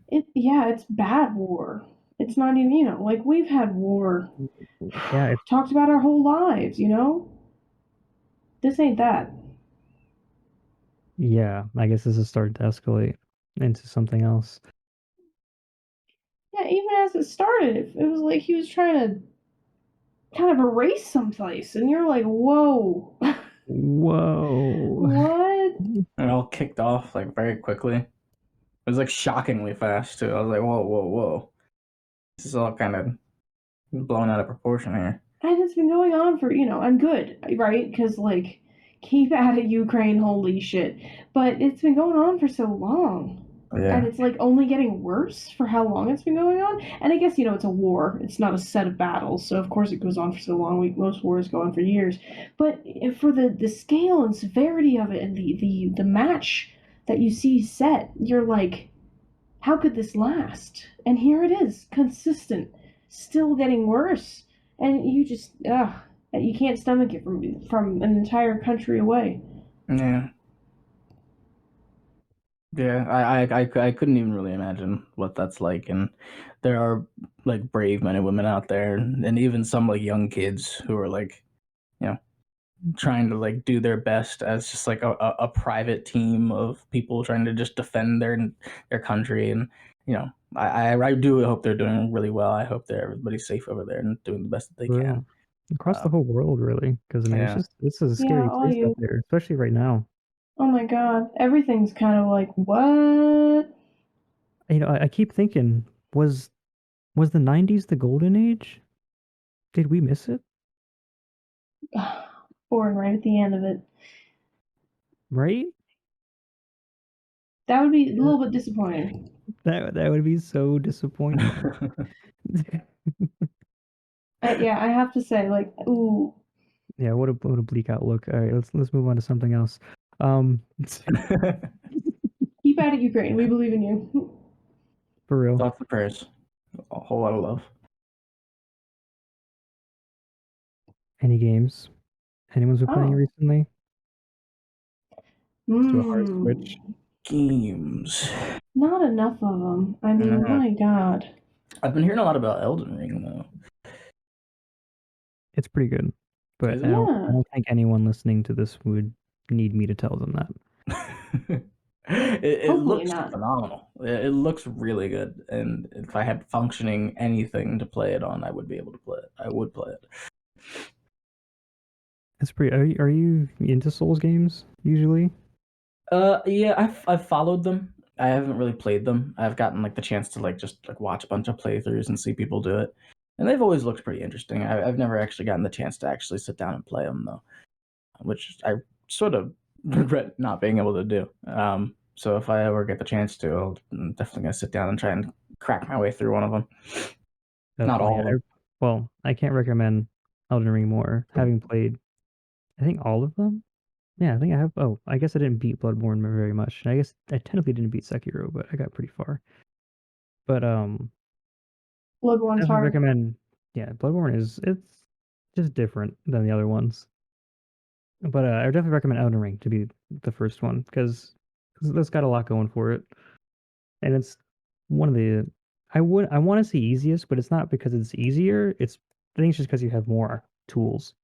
It's bad war. It's not even, like we've had war Yeah, it's talked about our whole lives, This ain't that. yeah, I guess this is starting to escalate into something else. Yeah, even as it started, it was like he was trying to kind of erase someplace, and you're like, whoa, Whoa. what? And it all kicked off like very quickly. It was like shockingly fast too. I was like, whoa, whoa, whoa. This is all kind of blown out of proportion here. And it's been going on for, and good, right? Because, like, keep at it, Ukraine, holy shit. But it's been going on for so long. Yeah. And it's, like, only getting worse for how long it's been going on. And I guess, it's a war. It's not a set of battles. So, of course, it goes on for so long. Most wars go on for years. But for the scale and severity of it and the match that you see set, you're like, how could this last? And here it is, consistent, still getting worse, and you just you can't stomach it from an entire country away. Yeah. Yeah, I couldn't even really imagine what that's like, and there are like brave men and women out there, and even some like young kids who are like, you know, trying to like do their best as just like a private team of people trying to just defend their country. And I do hope they're doing really well. I hope that everybody's safe over there and doing the best that they can across the whole world, really, because I mean, this is a scary place out there, especially right now. Oh my god, everything's kind of like, what? I keep thinking, was the 90s the golden age? Did we miss it? Born right at the end of it. Right? That would be a little bit disappointing. That would be so disappointing. Yeah, I have to say, like, ooh. Yeah, what a bleak outlook. All right, let's move on to something else. Keep at it, Ukraine. We believe in you. For real. Thoughts and prayers. A whole lot of love. Any games? Anyone's been playing recently? To a hard switch. Games. Not enough of them. I mean, my god. I've been hearing a lot about Elden Ring, though. It's pretty good. But I don't think anyone listening to this would need me to tell them that. It looks phenomenal. It looks really good. And if I had functioning anything to play it on, I would be able to play it. I would play it. It's pretty. Are you into Souls games usually? Yeah, I've followed them. I haven't really played them. I've gotten like the chance to like just like watch a bunch of playthroughs and see people do it, and they've always looked pretty interesting. I've never actually gotten the chance to actually sit down and play them though, which I sort of regret not being able to do. So if I ever get the chance to, I'm definitely gonna sit down and try and crack my way through one of them. Not all of them. Well, I can't recommend Elden Ring more. Having played, I think all of them. Yeah, I think I have. Oh, I guess I didn't beat Bloodborne very much. I guess I technically didn't beat Sekiro, but I got pretty far. But Bloodborne's hard. Recommend. Yeah, Bloodborne it's just different than the other ones. But I would definitely recommend Elden Ring to be the first one because it's got a lot going for it, and it's one of the I want to say easiest, but it's not because it's easier. I think it's just because you have more tools.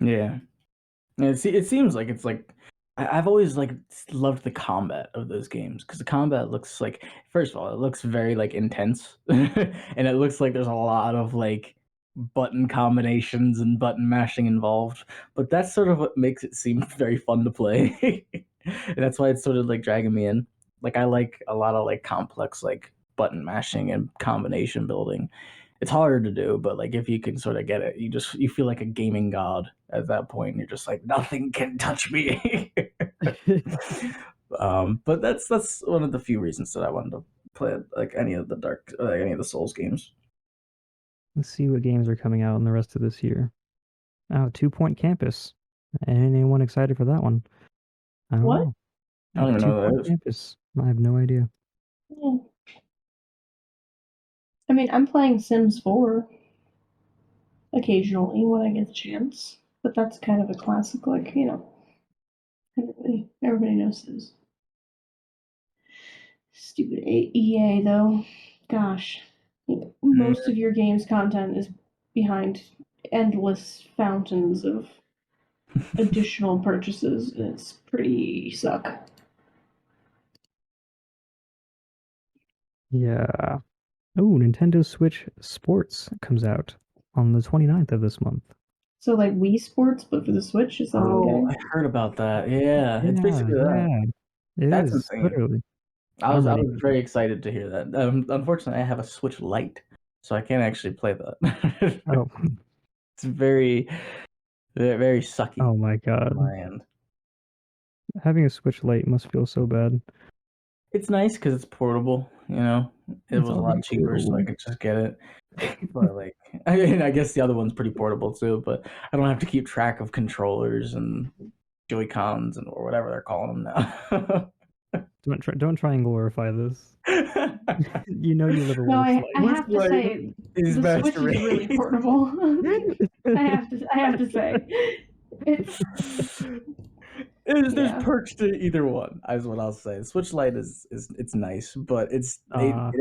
Yeah. It seems like it's like I've always like loved the combat of those games because the combat looks like, first of all, it looks very like intense and it looks like there's a lot of like button combinations and button mashing involved, but that's sort of what makes it seem very fun to play. And that's why it's sort of like dragging me in. Like I like a lot of like complex like button mashing and combination building. It's harder to do, but like if you can sort of get it, you feel like a gaming god at that point. You're just like, nothing can touch me. But that's one of the few reasons that I wanted to play like any of the Souls games. Let's see what games are coming out in the rest of this year. Oh, 2 Point Campus. Anyone excited for that one? I don't know. I don't even know what that is. Campus. I have no idea. Yeah. I mean, I'm playing Sims 4 occasionally when I get the chance, but that's kind of a classic, like, everybody knows Sims. Stupid EA, though. Gosh. Most of your game's content is behind endless fountains of additional purchases, and it's pretty suck. Yeah. Oh, Nintendo Switch Sports comes out on the 29th of this month. So like Wii Sports, but for the Switch? Is that I heard about that. Yeah, it's basically that. Yeah, that's insane. Literally. I was very excited to hear that. Unfortunately, I have a Switch Lite, so I can't actually play that. Oh. It's very, very sucky. Oh my god. On my end. Having a Switch Lite must feel so bad. It's nice because it's portable, It was a lot cheaper, so I could just get it. But like, I guess the other one's pretty portable too, but I don't have to keep track of controllers and Joy-Cons or whatever they're calling them now. Don't try and glorify this. You live a worse life. I have to say, the Switch is really portable. I have to say, there's perks to either one, is what I'll say. The Switch Lite it's nice, but it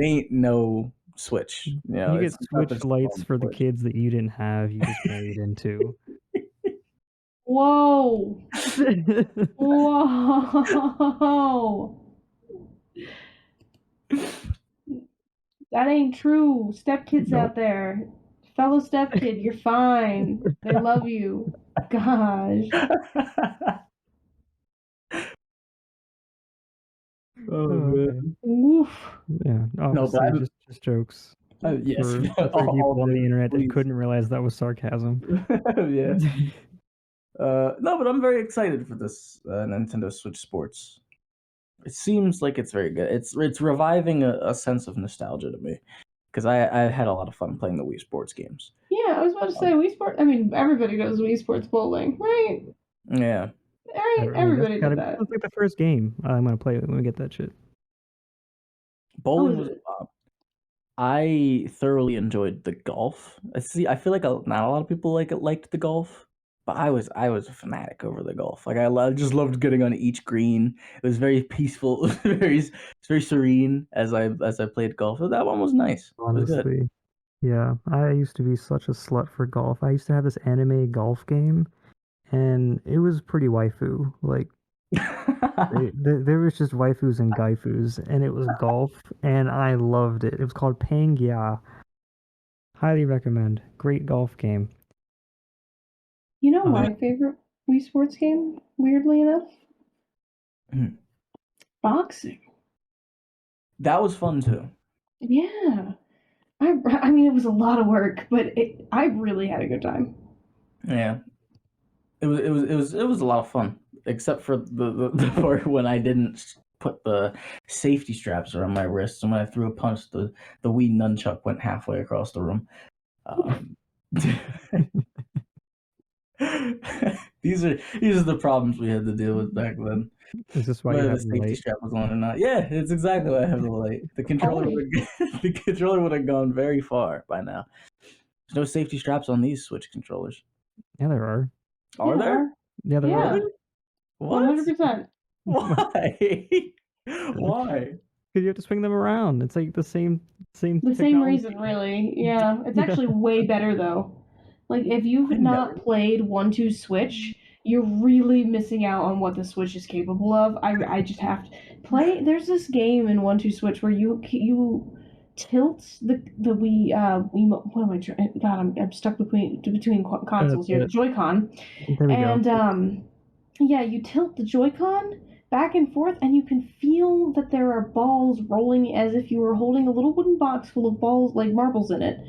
ain't no Switch. You get Switch Lights for the kids that you didn't have. You just married into. Whoa. Whoa. That ain't true. Step kids Nope. out there. Fellow step kid, you're fine. They love you. Gosh. Oh, Oh, man. okay. Oof. Yeah, obviously I'm- just jokes yes, for all people on good, the internet that please. couldn't realize that was sarcasm. Yeah. No, but I'm very excited for this Nintendo Switch Sports. It seems like it's very good. It's reviving a sense of nostalgia to me because I had a lot of fun playing the Wii Sports games. Yeah, I was about to say Wii Sports. I mean, everybody knows Wii Sports Bowling, right? Yeah. Right? Everybody did that. That's like the first game I'm gonna play when we get that shit. Bowling Oh, was I thoroughly enjoyed the golf. I feel like not a lot of people liked the golf, but I was a fanatic over the golf. Like I just loved getting on each green. It was very peaceful. It was very serene as I played golf. So that one was nice. It was good. Honestly, yeah, I used to be such a slut for golf. I used to have this anime golf game, and it was pretty waifu. Like there was just waifus and gaifus, and it was golf, and I loved it. It was called Pangya. Highly recommend. Great golf game. you know my favorite Wii Sports game, weirdly enough? Boxing. That was fun too. Yeah. I mean, it was a lot of work, but I really had a good time. Yeah. It was a lot of fun, except for the part when I didn't put the safety straps around my wrists, and when I threw a punch, the Wii nunchuck went halfway across the room. These are the problems we had to deal with back then. Is this why you Whether the have the safety light? strap was on or not. Yeah, it's exactly why I have the light. The controller would have gone very far by now. There's no safety straps on these Switch controllers. Yeah, there are. Are there? Yeah, there are. Really? What? 100%. Why? Why? Because you have to swing them around. It's like the same The same technology. reason, really. Yeah. It's Yeah. actually way better, though. Like, if you've I not never- played 1-2 Switch, you're really missing out on what the Switch is capable of. I just have to play. There's this game in 1-2 Switch where you tilt the Wiimote. What am I trying? God, I'm stuck between consoles here. The Joy-Con, There we and go. yeah, you tilt the Joy-Con back and forth, and you can feel that there are balls rolling as if you were holding a little wooden box full of balls, like marbles in it.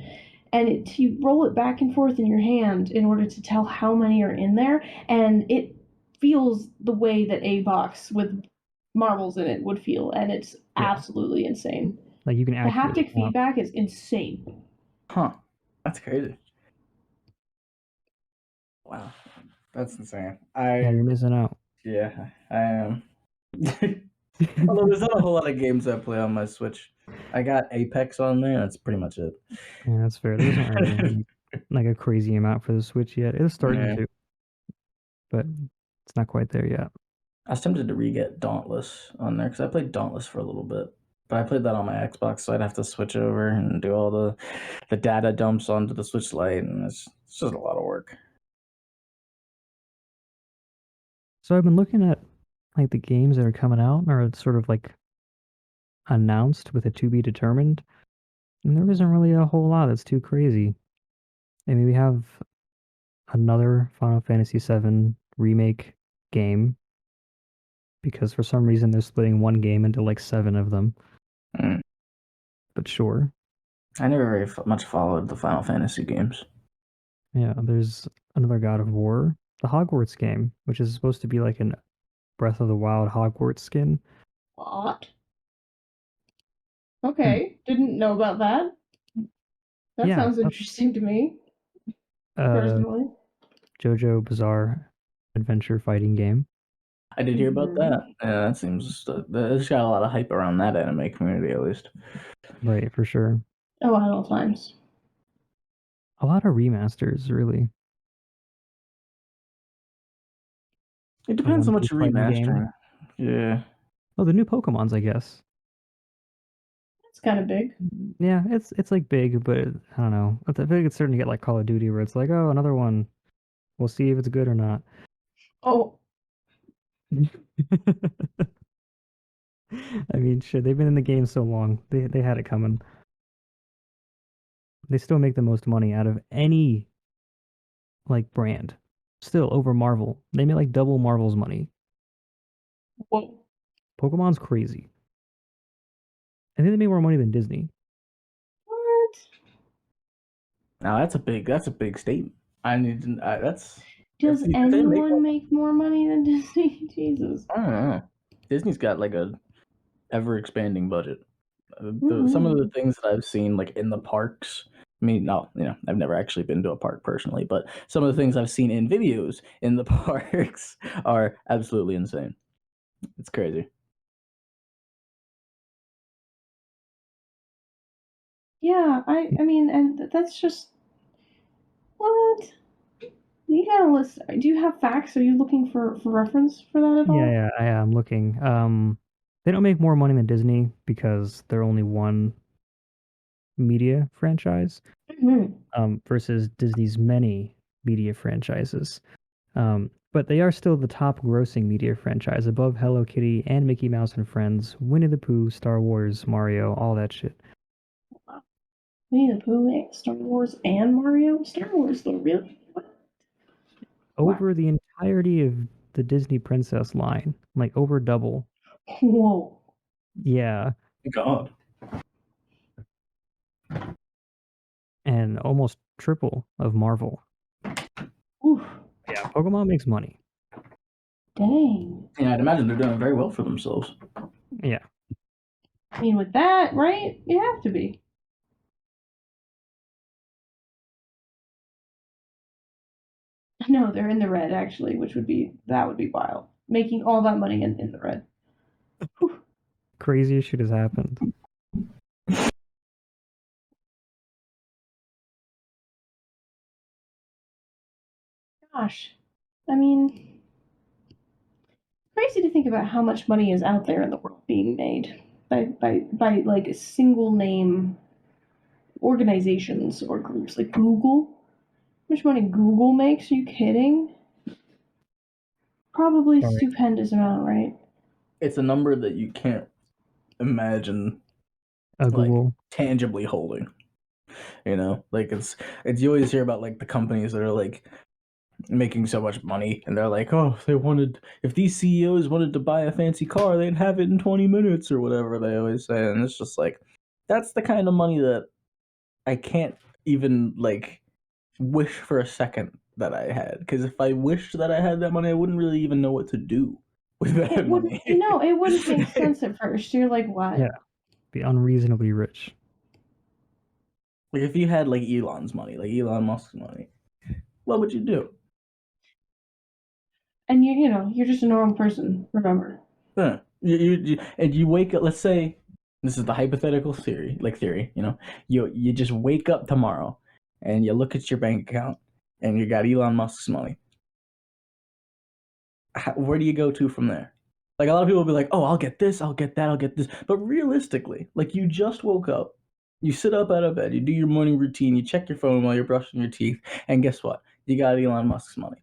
And you roll it back and forth in your hand in order to tell how many are in there, and it feels the way that a box with marbles in it would feel, and it's absolutely insane. Like you can The haptic feedback is insane. Huh. That's crazy. Wow. That's insane. Yeah, you're missing out. Yeah, I am. Although there's not a whole lot of games I play on my Switch. I got Apex on there. That's pretty much it. Yeah, that's fair. There isn't really like a crazy amount for the Switch yet. It's starting to, but it's not quite there yet. I was tempted to re-get Dauntless on there because I played Dauntless for a little bit, but I played that on my Xbox, so I'd have to switch over and do all the data dumps onto the Switch Lite, and it's just a lot of work. So I've been looking at like the games that are coming out or sort of like announced with a to be determined, and there isn't really a whole lot that's too crazy. I mean, we have another Final Fantasy VII remake game because for some reason they're splitting one game into like 7 of them. But sure. I never very much followed the Final Fantasy games. Yeah, there's another God of War, the Hogwarts game, which is supposed to be like an Breath of the Wild Hogwarts skin. What? Okay, didn't know about that. That sounds interesting to me. Personally. JoJo Bizarre Adventure fighting game. I did hear about that. Yeah, that seems there's got a lot of hype around that anime community, at least. Right, for sure. Oh, at all times. A lot of remasters, really. It depends on what you're remastering. Yeah. Oh, the new Pokemons, I guess. It's kind of big. Yeah, it's like big, but I don't know. I feel like it's starting to get like Call of Duty, where it's like, oh, another one. We'll see if it's good or not. Oh, I mean, shit, they've been in the game so long. They had it coming. They still make the most money out of any like brand. Still over Marvel. They make like double Marvel's money. whoa. Pokemon's crazy. I think they make more money than Disney. What? Now that's a big statement. I need to. That's Does if they anyone make more money than Disney? Jesus. I don't know. Disney's got like a ever expanding budget. Some of the things that I've seen like in the parks. I mean, no, I've never actually been to a park personally, but some of the things I've seen in videos in the parks are absolutely insane. It's crazy. Yeah, I mean, and that's just what? You gotta list. Do you have facts? Are you looking for reference for that at all? Yeah, I'm looking. They don't make more money than Disney because they're only one media franchise, versus Disney's many media franchises. But they are still the top grossing media franchise above Hello Kitty and Mickey Mouse and Friends, Winnie the Pooh, Star Wars, Mario, all that shit. Winnie the Pooh, Star Wars, and Mario. Star Wars, though, really? What? Over the entirety of the Disney princess line, like over double. Whoa. Yeah. God. And almost triple of Marvel. Oof. Yeah, Pokemon makes money. Dang. Yeah, I'd imagine they're doing very well for themselves. Yeah. I mean, with that, right? You have to be. No, they're in the red, actually, that would be wild. Making all that money in the red. Whew. Craziest shit has happened. Gosh. I mean, crazy to think about how much money is out there in the world being made by like single name organizations or groups like Google. How much money Google makes? Are you kidding? Probably Sorry. stupendous amount, right? It's a number that you can't imagine Google tangibly holding. Like it's you always hear about like the companies that are like making so much money and they're like, oh, if these CEOs wanted to buy a fancy car, they'd have it in 20 minutes or whatever they always say. And it's just like, that's the kind of money that I can't even like wish for a second that I had. Because if I wished that I had that money, I wouldn't really even know what to do with that money. No, it wouldn't make sense at first. You're like, what? Yeah. Be unreasonably rich. Like if you had like Elon's money, like Elon Musk's money, what would you do? And you're just a normal person, remember. Yeah. You wake up, let's say this is the hypothetical theory, you just wake up tomorrow and you look at your bank account and you got Elon Musk's money. Where do you go to from there? Like a lot of people will be like, oh, I'll get this, I'll get that, I'll get this. But realistically, like you just woke up, you sit up out of bed, you do your morning routine, you check your phone while you're brushing your teeth, and guess what? You got Elon Musk's money.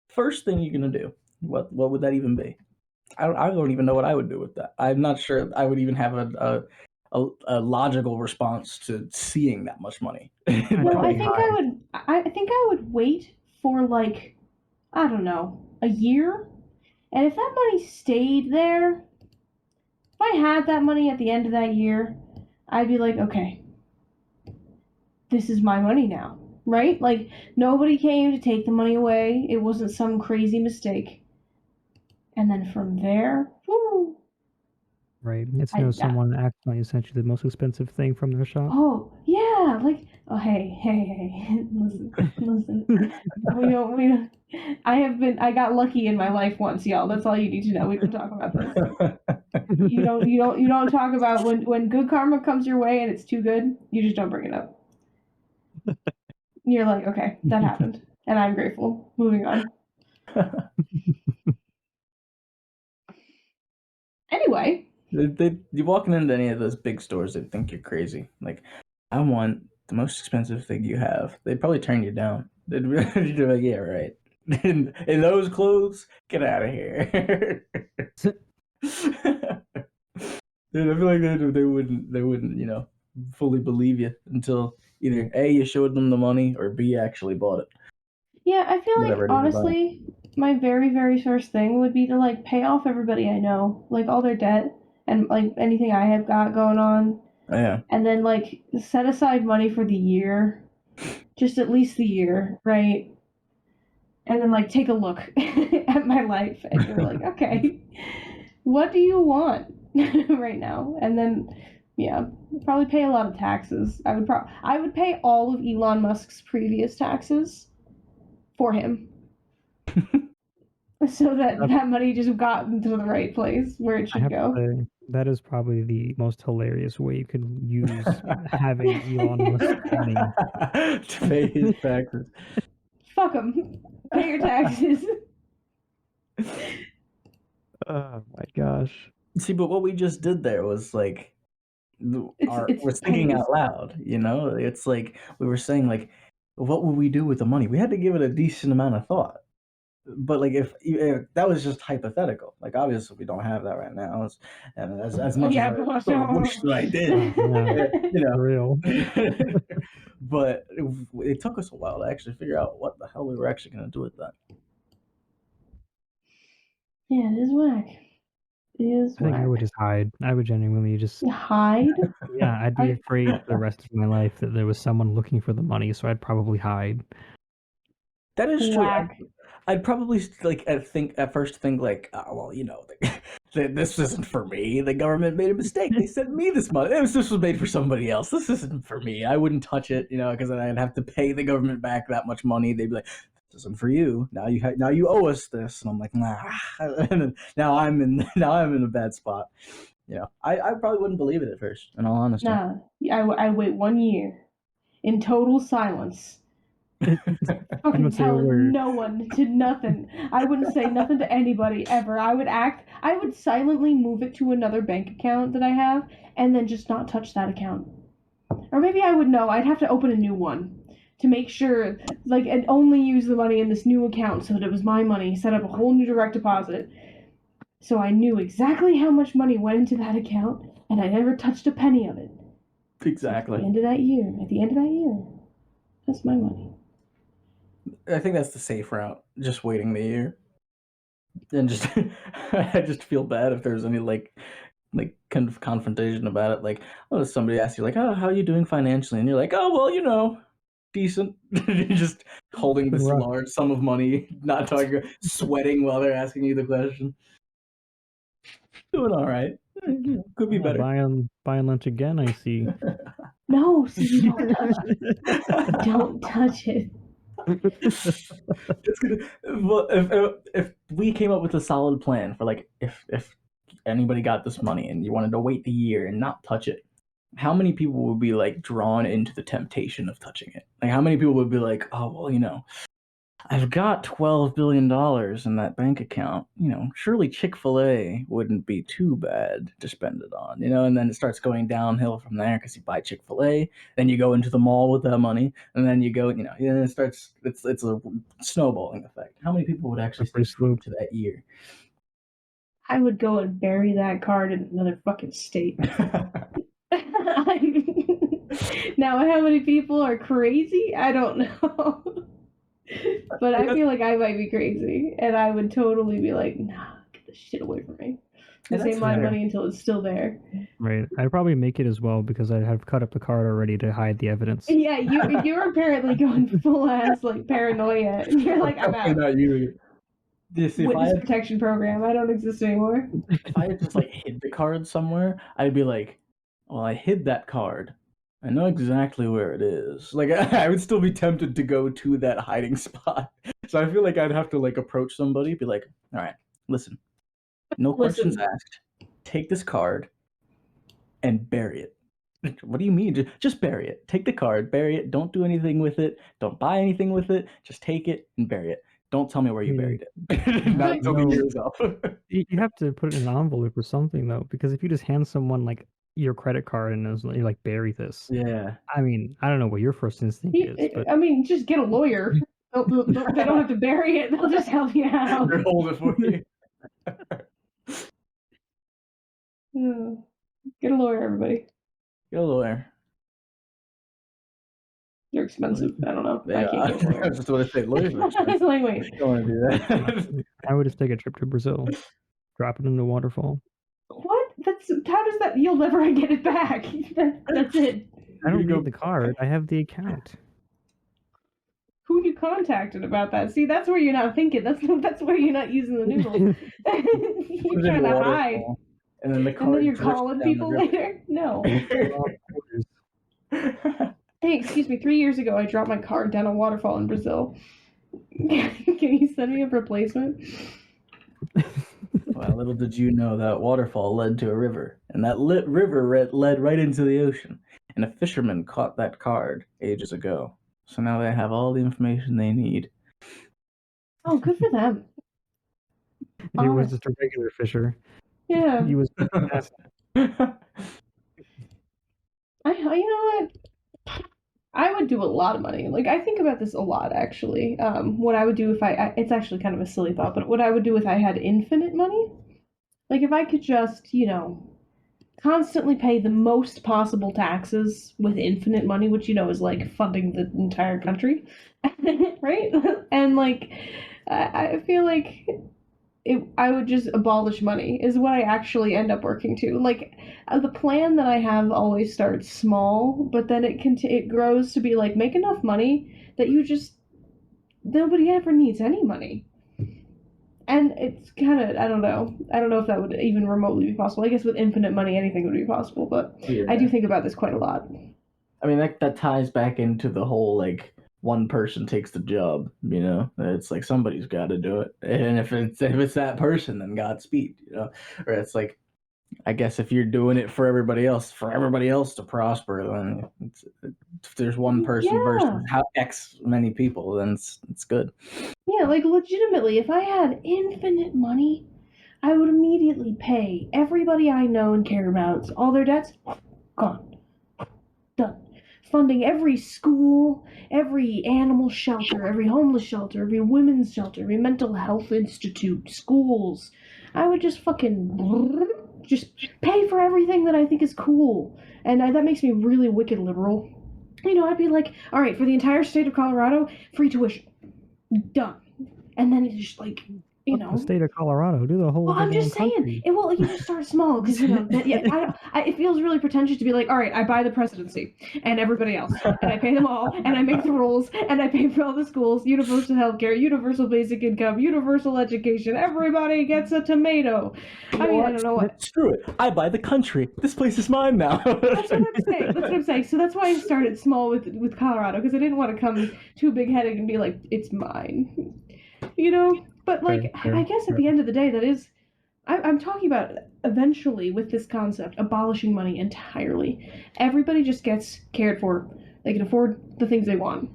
First thing you're gonna do, what would that even be? I don't even know what I would do with that. I'm not sure I would even have a logical response to seeing that much money. No, I think I would wait for like, I don't know, a year. And if that money stayed there, if I had that money at the end of that year, I'd be like, okay, this is my money now, right? Like nobody came to take the money away. It wasn't some crazy mistake. And then from there, whoo. Right. It's someone accidentally sent you the most expensive thing from their shop. Oh yeah, like oh hey, listen. we don't. I got lucky in my life once, y'all. That's all you need to know. We don't talk about this. You don't talk about when good karma comes your way and it's too good. You just don't bring it up. You're like, okay, that happened, and I'm grateful. Moving on. Anyway. You're walking into any of those big stores, they think you're crazy. Like, I want the most expensive thing you have. They'd probably turn you down. They'd be like, yeah, right. in those clothes, get out of here. Dude, I feel like they wouldn't, fully believe you until either A, you showed them the money, or B, actually bought it. Yeah, I feel like, Whatever it is about it. honestly, my very, very first thing would be to, like, pay off everybody I know, like, all their debt and, like, anything I have got going on. Yeah. And then, like, set aside money for the year. Just at least the year, right? And then, like, take a look at my life and you're like, okay, what do you want right now? And then, yeah, probably pay a lot of taxes. I would pay all of Elon Musk's previous taxes for him. So that money just got into the right place where it should go. Say, that is probably the most hilarious way you could use having Elon Musk's money to pay his taxes. Fuck him. Pay your taxes. Oh my gosh. See, but what we just did there was like, we're thinking out loud, It's like we were saying, like, what would we do with the money? We had to give it a decent amount of thought. But like, if that was just hypothetical, like obviously we don't have that right now, and as much as I sort of wish that I did, For real. but it took us a while to actually figure out what the hell we were actually going to do with that. Yeah, it is whack. I think I would just hide. I would genuinely just hide. Yeah, I'd be afraid for the rest of my life that there was someone looking for the money, so I'd probably hide. That is true. I'd probably at first think like, oh, well, this isn't for me. The government made a mistake. They sent me this money. This was made for somebody else. This isn't for me. I wouldn't touch it, because then I'd have to pay the government back that much money. They'd be like, this isn't for you. Now you owe us this, and I'm like, nah. And now I'm in a bad spot. I probably wouldn't believe it at first. In all honesty, nah. I wait 1 year in total silence. Fucking tell no one to nothing. I wouldn't say nothing to anybody ever. I would silently move it to another bank account that I have and then just not touch that account. Or maybe I would know. I'd have to open a new one to make sure, like, and only use the money in this new account so that it was my money, set up a whole new direct deposit. So I knew exactly how much money went into that account and I never touched a penny of it. Exactly. At the end of that year, that's my money. I think that's the safe route. Just waiting the year, and just I just feel bad if there's any like kind of confrontation about it. Like, oh, somebody asks you like, oh, how are you doing financially? And you're like, oh, well, decent. Just holding this large sum of money, not talking, sweating while they're asking you the question. Doing all right. Could be better. Buying lunch again, I see. No, see, don't touch it. Don't touch it. It's gonna, well, if we came up with a solid plan for like if anybody got this money and you wanted to wait the year and not touch it, how many people would be like drawn into the temptation of touching it? Like, how many people would be like, oh, well, I've got $12 billion in that bank account. Surely Chick-fil-A wouldn't be too bad to spend it on, and then it starts going downhill from there because you buy Chick-fil-A, then you go into the mall with that money, and then you go, and it starts, it's a snowballing effect. How many people would actually stay true to that year? I would go and bury that card in another fucking state. Now, how many people are crazy? I don't know. But I feel like I might be crazy, and I would totally be like, nah, get this shit away from me. This ain't my money until it's still there. Right. I'd probably make it as well because I'd have cut up the card already to hide the evidence. Yeah, you're apparently going full ass like paranoia. And you're like, I'm out. Not you. Witness protection program. I don't exist anymore. If I had just like hid the card somewhere, I'd be like, well, I hid that card. I know exactly where it is. Like, I would still be tempted to go to that hiding spot. So I feel like I'd have to like approach somebody, be like, all right, listen, no questions asked. Take this card and bury it. What do you mean? Just bury it. Take the card, bury it. Don't do anything with it. Don't buy anything with it. Just take it and bury it. Don't tell me where you buried it. Not until the year's up. You have to put it in an envelope or something, though, because if you just hand someone like your credit card and you're like, bury this. Yeah. I mean, I don't know what your first instinct is. But... I mean, just get a lawyer. They don't have to bury it. They'll just help you out. They'll hold it for you. Get a lawyer, everybody. Get a lawyer. They're expensive. I don't know. I can't get a lawyer. That's just what I say. Lawyers are expensive. I was like, wait. I don't want to do that. I would just take a trip to Brazil, drop it in the waterfall. What? How does that? You'll never get it back. That's it. I don't need the card. I have the account. Who you contacted about that? See, that's where you're not thinking. That's where you're not using the noodles. You're trying to hide. And then you're calling people later? No. Hey, excuse me. 3 years ago, I dropped my card down a waterfall in Brazil. Can you send me a replacement? Well, little did you know that waterfall led to a river, and that river led right into the ocean. And a fisherman caught that card ages ago. So now they have all the information they need. Oh, good for them. It was just a regular fisher. Yeah. He was. You know what? I would do a lot of money. Like, I think about this a lot, actually. What I would do if it's actually kind of a silly thought, but what I would do if I had infinite money, like if I could just, constantly pay the most possible taxes with infinite money, which, is like funding the entire country, right? And like, I feel like I would just abolish money is what I actually end up working to. Like, the plan that I have always starts small, but then it grows to be like, make enough money that nobody ever needs any money. And it's kind of, I don't know if that would even remotely be possible. I guess with infinite money, anything would be possible, but yeah. I do think about this quite a lot. I mean, that ties back into the whole, like, one person takes the job, It's like somebody's got to do it. And if it's that person, then Godspeed, Or it's like, I guess if you're doing it for everybody else to prosper, then if there's one person versus X many people, then it's good. Yeah, like legitimately, if I had infinite money, I would immediately pay everybody I know and care about all their debts. Gone. Done. Funding every school, every animal shelter, every homeless shelter, every women's shelter, every mental health institute, schools. I would just just pay for everything that I think is cool. And that makes me really wicked liberal. I'd be like, all right, for the entire state of Colorado, free tuition. Done. And then it's just like, The state of Colorado, do the whole. Well, I'm just saying. You just start small because it feels really pretentious to be like, all right, I buy the presidency and everybody else, and I pay them all, and I make the rules, and I pay for all the schools, universal healthcare, universal basic income, universal education. Everybody gets a tomato. I don't know what. Screw it. I buy the country. This place is mine now. That's what I'm saying. So that's why I started small with Colorado, because I didn't want to come too big-headed and be like, it's mine. But, like, I guess at the end of the day, that is... I'm talking about eventually, with this concept, abolishing money entirely. Everybody just gets cared for. They can afford the things they want.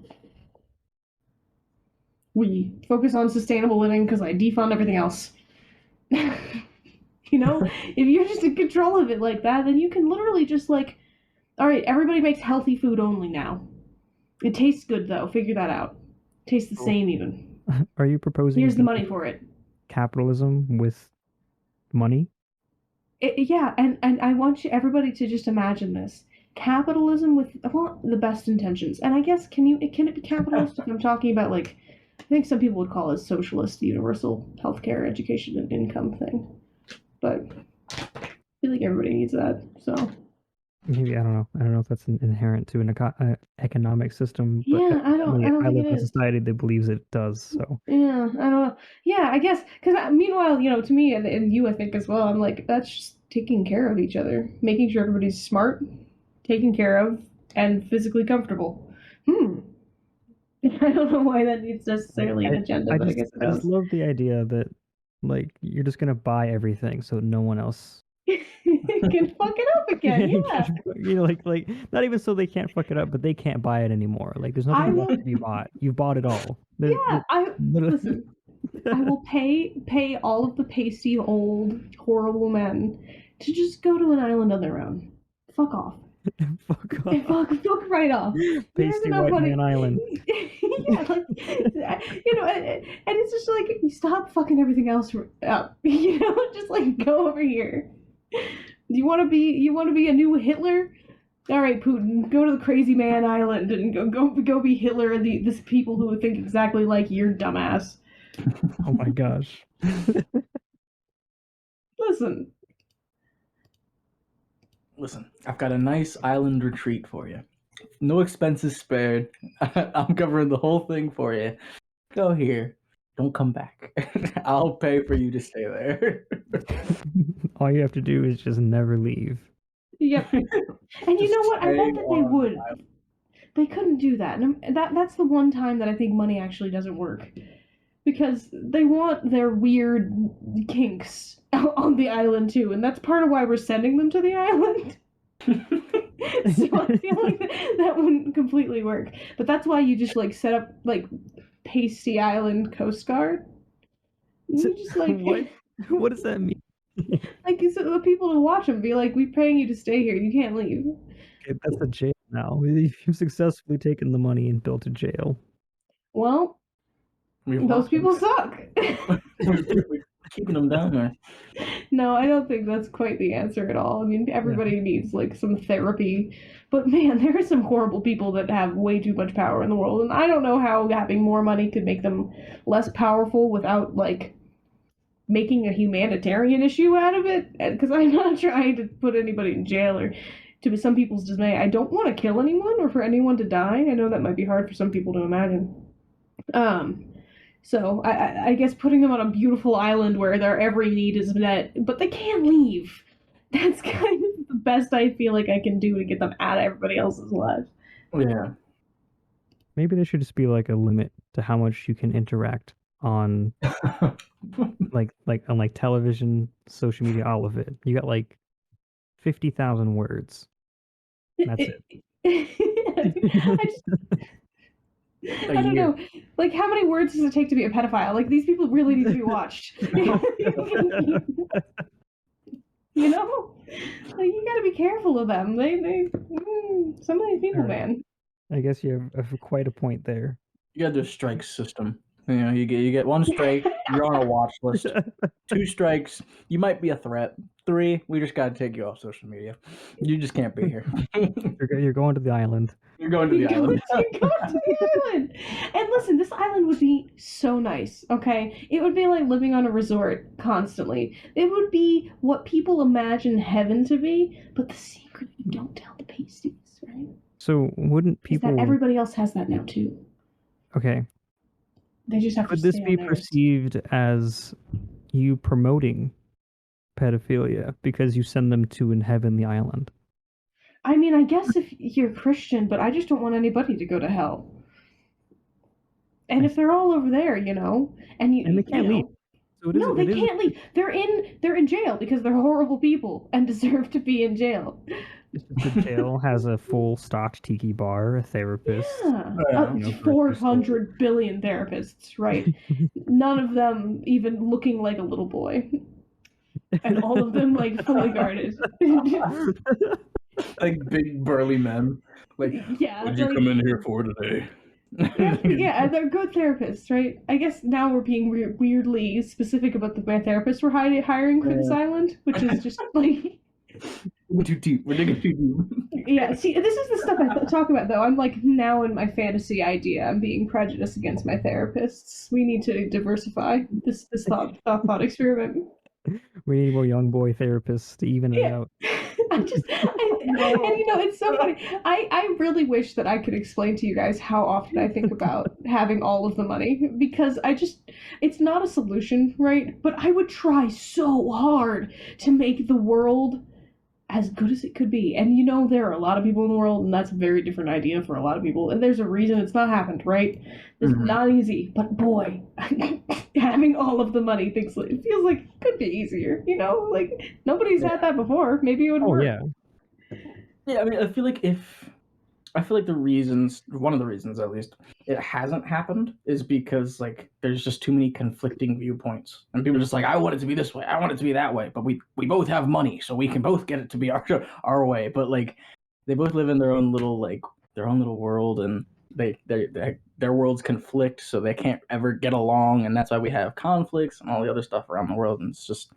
We focus on sustainable living because I defund everything else. If you're just in control of it like that, then you can literally just, like... Alright, everybody makes healthy food only now. It tastes good, though. Figure that out. Tastes the same, even. Are you proposing? Here's the money for it. Capitalism with money? Yeah, and I want everybody to just imagine this. Capitalism with the best intentions. And I guess, can it be capitalist if I'm talking about, like, I think some people would call it socialist, universal healthcare, education, and income thing. But I feel like everybody needs that, so... Maybe, I don't know. I don't know if that's inherent to an economic system. But yeah, I don't I think live in it a is. society that believes it does. So yeah, I don't know. Yeah, I guess because meanwhile, to me and you, I think as well, I'm like, that's just taking care of each other, making sure everybody's smart, taken care of, and physically comfortable. I don't know why that needs necessarily an agenda, but I guess it does. I just love the idea that, like, you're just gonna buy everything so no one else can fuck it up again. Yeah. Like not even so they can't fuck it up, but they can't buy it anymore. Like, there's nothing left to be bought. You've bought it all. Listen. I will pay all of the pasty old horrible men to just go to an island on their own. Fuck off. Fuck off. Fuck right off. Pasty white man island. Yeah, like, you know, and it's just like, you stop fucking everything else up. You know, just like go over here. You want to be a new Hitler? All right, Putin, go to the Crazy Man Island and go be Hitler and this people who think exactly like your dumbass. Oh my gosh. Listen, I've got a nice island retreat for you. No expenses spared. I'm covering the whole thing for you. Go here. Don't come back. I'll pay for you to stay there. All you have to do is just never leave. Yep. And you know what? I bet that they would. They couldn't do that. And that's the one time that I think money actually doesn't work. Because they want their weird kinks on the island too, and that's part of why we're sending them to the island. So I feel like that wouldn't completely work. But that's why you just like set up like Pasty Island Coast Guard. You just like what does that mean? Like so the people to watch them be like, we're paying you to stay here. You can't leave. Okay, that's a jail now. You've successfully taken the money and built a jail. Well, those people suck. We're keeping them down there. No, I don't think that's quite the answer at all. I mean, everybody needs like some therapy. But man, there are some horrible people that have way too much power in the world, and I don't know how having more money could make them less powerful without like making a humanitarian issue out of it. Because I'm not trying to put anybody in jail or to some people's dismay. I don't want to kill anyone or for anyone to die. I know that might be hard for some people to imagine. So I guess putting them on a beautiful island where their every need is met, but they can't leave. That's kind of the best I feel like I can do to get them out of everybody else's lives. Yeah. Maybe there should just be like a limit to how much you can interact on like on television, social media, all of it. You got like 50,000 words. That's it. I don't know. Like, how many words does it take to be a pedophile? Like, these people really need to be watched. You know? Like, you gotta be careful of them. Some of these people, man. I guess you have quite a point there. You gotta do a strike system. You know, you get one strike, you're on a watch list. 2 strikes, you might be a threat. 3, we just gotta take you off social media. You just can't be here. You're going to the island. You're going to the island. You're going to the island. And listen, this island would be so nice, okay? It would be like living on a resort constantly. It would be what people imagine heaven to be, but the secret you don't tell the pasties, right? So wouldn't people... Is that everybody else has that now too. Okay. They just have Could to this be perceived as you promoting pedophilia because you send them to in heaven the island? I mean, I guess if you're Christian, but I just don't want anybody to go to hell. And if they're all over there, you know, and they can't leave. So they can't leave. They're in jail because they're horrible people and deserve to be in jail. The jail has a full stocked tiki bar, a therapist. Yeah. 400 billion therapists, right? None of them even looking like a little boy. And all of them like fully guarded. Like big burly men. Like, yeah, what'd you come in here for today? Yeah, they're good therapists, right? I guess now we're being weirdly specific about the therapists we're hiring for this island, which is just like... We're too deep. We're digging too deep. Yeah, see, this is the stuff I talk about, though. I'm like now in my fantasy idea. I'm being prejudiced against my therapists. We need to diversify this thought experiment. We need more young boy therapists to even it out. And you know, it's so funny. I really wish that I could explain to you guys how often I think about having all of the money, because it's not a solution, right? But I would try so hard to make the world as good as it could be. And you know, there are a lot of people in the world, and that's a very different idea for a lot of people. And there's a reason it's not happened, right? It's not easy. But boy, having all of the money it feels like it could be easier, you know? Like, nobody's had that before. Maybe it would work. Yeah. Yeah, I mean, I feel like one of the reasons at least, it hasn't happened is because like there's just too many conflicting viewpoints, and people are just like, I want it to be this way, I want it to be that way, but we both have money, so we can both get it to be our way. But like they both live in their own little world, and their worlds conflict, so they can't ever get along, and that's why we have conflicts and all the other stuff around the world. And it's just,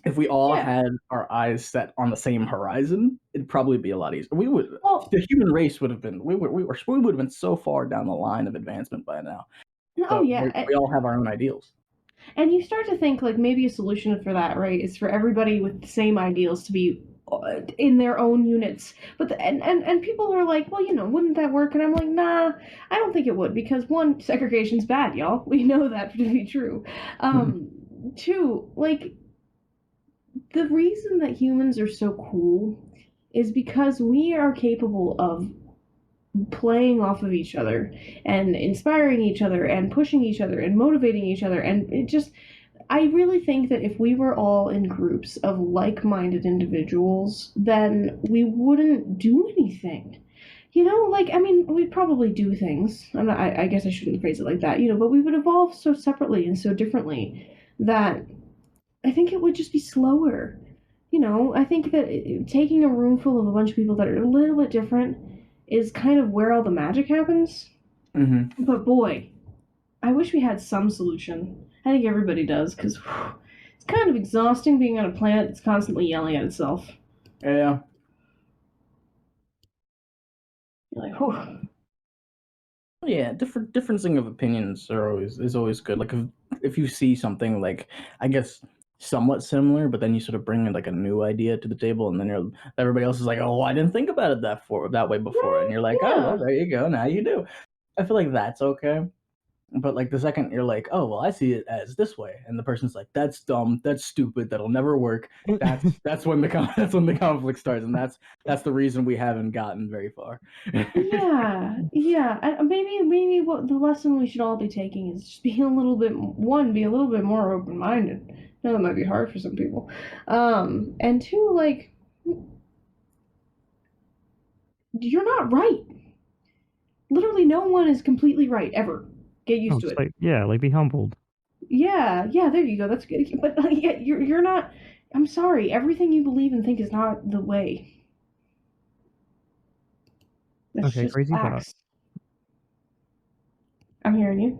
if we all had our eyes set on the same horizon, it'd probably be a lot easier. The human race would have been we would have been so far down the line of advancement by now. Oh yeah, we all have our own ideals. And you start to think like maybe a solution for that, right, is for everybody with the same ideals to be in their own units. But and people are like, well, wouldn't that work? And I'm like, nah, I don't think it would, because one, segregation's bad, y'all. We know that to be true. Two, like, the reason that humans are so cool is because we are capable of playing off of each other and inspiring each other and pushing each other and motivating each other. And it just, I really think that if we were all in groups of like-minded individuals, then we wouldn't do anything. We'd probably do things. I guess I shouldn't phrase it like that, but we would evolve so separately and so differently that I think it would just be slower. I think that taking a room full of a bunch of people that are a little bit different is kind of where all the magic happens. Mm-hmm. But boy, I wish we had some solution. I think everybody does, because it's kind of exhausting being on a planet that's constantly yelling at itself. Yeah. You're like, whew. Yeah, differencing of opinions is always good. Like if you see something like, I guess, somewhat similar, but then you sort of bring like a new idea to the table, and then everybody else is like, oh, I didn't think about it that way before, and you're like, oh, well, there you go, now you do. I feel like that's okay. But like the second you're like, oh, well, I see it as this way, and the person's like, that's dumb, that's stupid, that'll never work. That's when the conflict starts, and that's the reason we haven't gotten very far. yeah. Maybe what the lesson we should all be taking is just be a little bit more open-minded. I know that might be hard for some people. And two, like, you're not right. Literally, no one is completely right ever. Get used to it. Like be humbled. Yeah, there you go. That's good. But yeah, you're not. I'm sorry. Everything you believe and think is not the way. That's okay, crazy facts. Thought. I'm hearing you.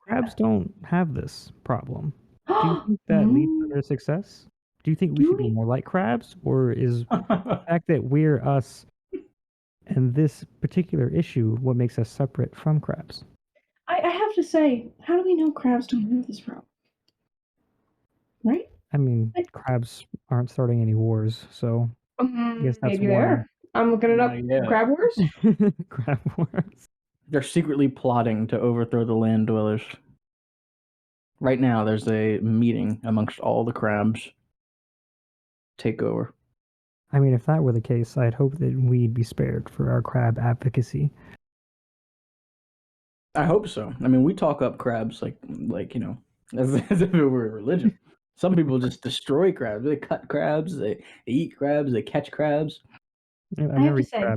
Crabs don't have this problem. Do you think that leads to their success? Do you think we should be more like crabs, or is the fact that we're us and this particular issue what makes us separate from crabs? I have to say, how do we know crabs don't have this problem? Right? I mean, crabs aren't starting any wars, so I guess that's maybe why. they are. I'm looking it up. Yeah. Crab wars? Crab wars. They're secretly plotting to overthrow the land dwellers. Right now, there's a meeting amongst all the crabs. Take over. I mean, if that were the case, I'd hope that we'd be spared for our crab advocacy. I hope so. I mean, we talk up crabs like as if it were a religion. Some people just destroy crabs. They cut crabs, they eat crabs, they catch crabs. I have to say,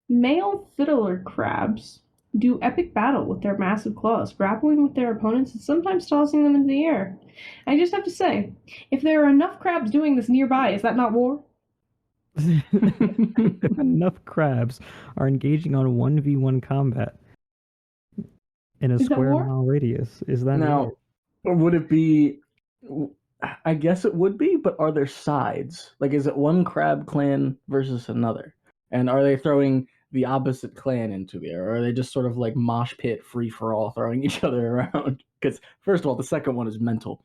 male fiddler crabs do epic battle with their massive claws, grappling with their opponents and sometimes tossing them into the air. I just have to say, if there are enough crabs doing this nearby, is that not war? If enough crabs are engaging on 1v1 combat in a square mile radius, is that now? Would it be? I guess it would be, but are there sides? Like, is it one crab clan versus another? And are they throwing the opposite clan into the air? Or are they just sort of like mosh pit, free for all, throwing each other around? Because first of all, the second one is mental,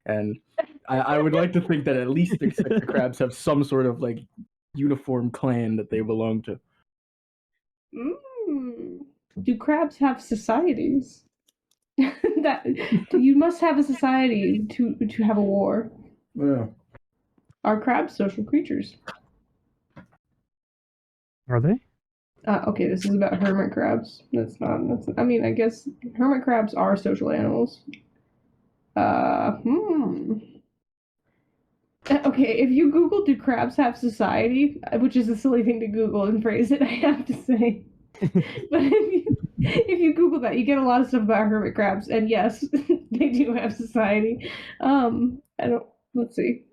and I would like to think that at least the crabs have some sort of like uniform clan that they belong to. Do crabs have societies? That you must have a society to have a war. Yeah. Are crabs social creatures? Are they? Okay, this is about hermit crabs. I mean, I guess hermit crabs are social animals. Okay, if you Google "do crabs have society," which is a silly thing to Google and phrase it, I have to say. But if you Google that, you get a lot of stuff about hermit crabs, and yes, they do have society. Let's see.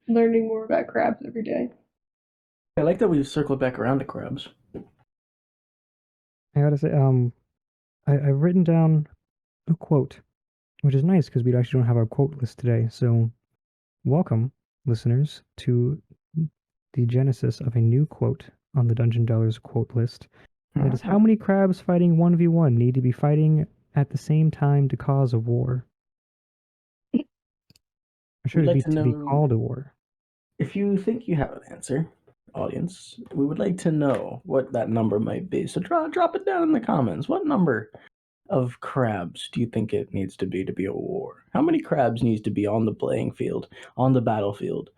learning more about crabs every day. I like that we've circled back around to crabs. I gotta say, I've written down a quote, which is nice because we actually don't have our quote list today. So, welcome, listeners, to the genesis of a new quote on the Dungeon Dwellers quote list. And it is, how many crabs fighting 1v1 need to be fighting at the same time to cause a war? Or should it be to be called a war? If you think you have an answer, audience, we would like to know what that number might be. So drop it down in the comments. What number of crabs do you think it needs to be a war? How many crabs needs to be on the playing field, on the battlefield,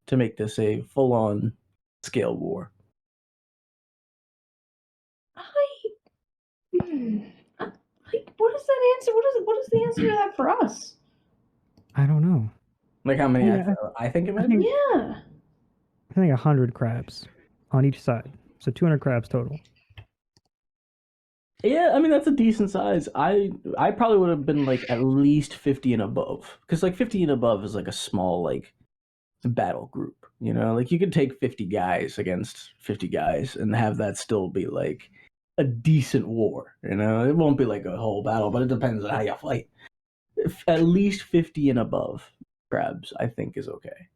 to make this a full-on scale war? What is that answer? What is the answer to that for us? I don't know. Like how many Yeah, I think it might be? Yeah. I think 100 crabs on each side. So 200 crabs total. Yeah, I mean that's a decent size. I probably would have been like at least 50 and above, because like 50 and above is like a small like battle group. You know, like you could take 50 guys against 50 guys and have that still be like a decent war. You know, it won't be like a whole battle, but it depends on how you fight. At least 50 and above crabs, I think, is okay.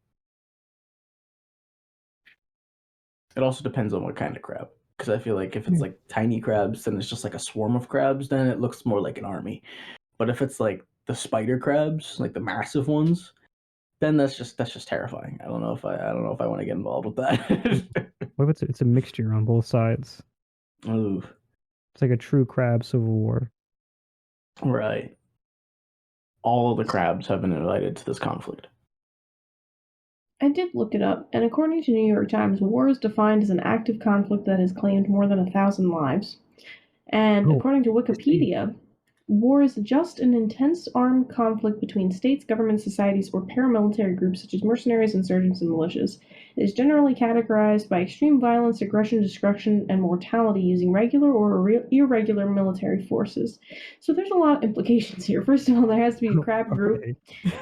It also depends on what kind of crab. Because I feel like if it's like tiny crabs, then it's just like a swarm of crabs, then it looks more like an army. But if it's like the spider crabs, like the massive ones, then that's just terrifying. I don't know if I want to get involved with that. What if it's a mixture on both sides? Ooh. It's like a true crab civil war. Right. All of the crabs have been invited to this conflict. I did look it up, and according to New York Times, war is defined as an active conflict that has claimed more than 1,000 lives. And according to Wikipedia, war is just an intense armed conflict between states, governments, societies, or paramilitary groups such as mercenaries, insurgents, and militias. It is generally categorized by extreme violence, aggression, destruction, and mortality using regular or irregular military forces. So there's a lot of implications here. First of all, there has to be a crab group,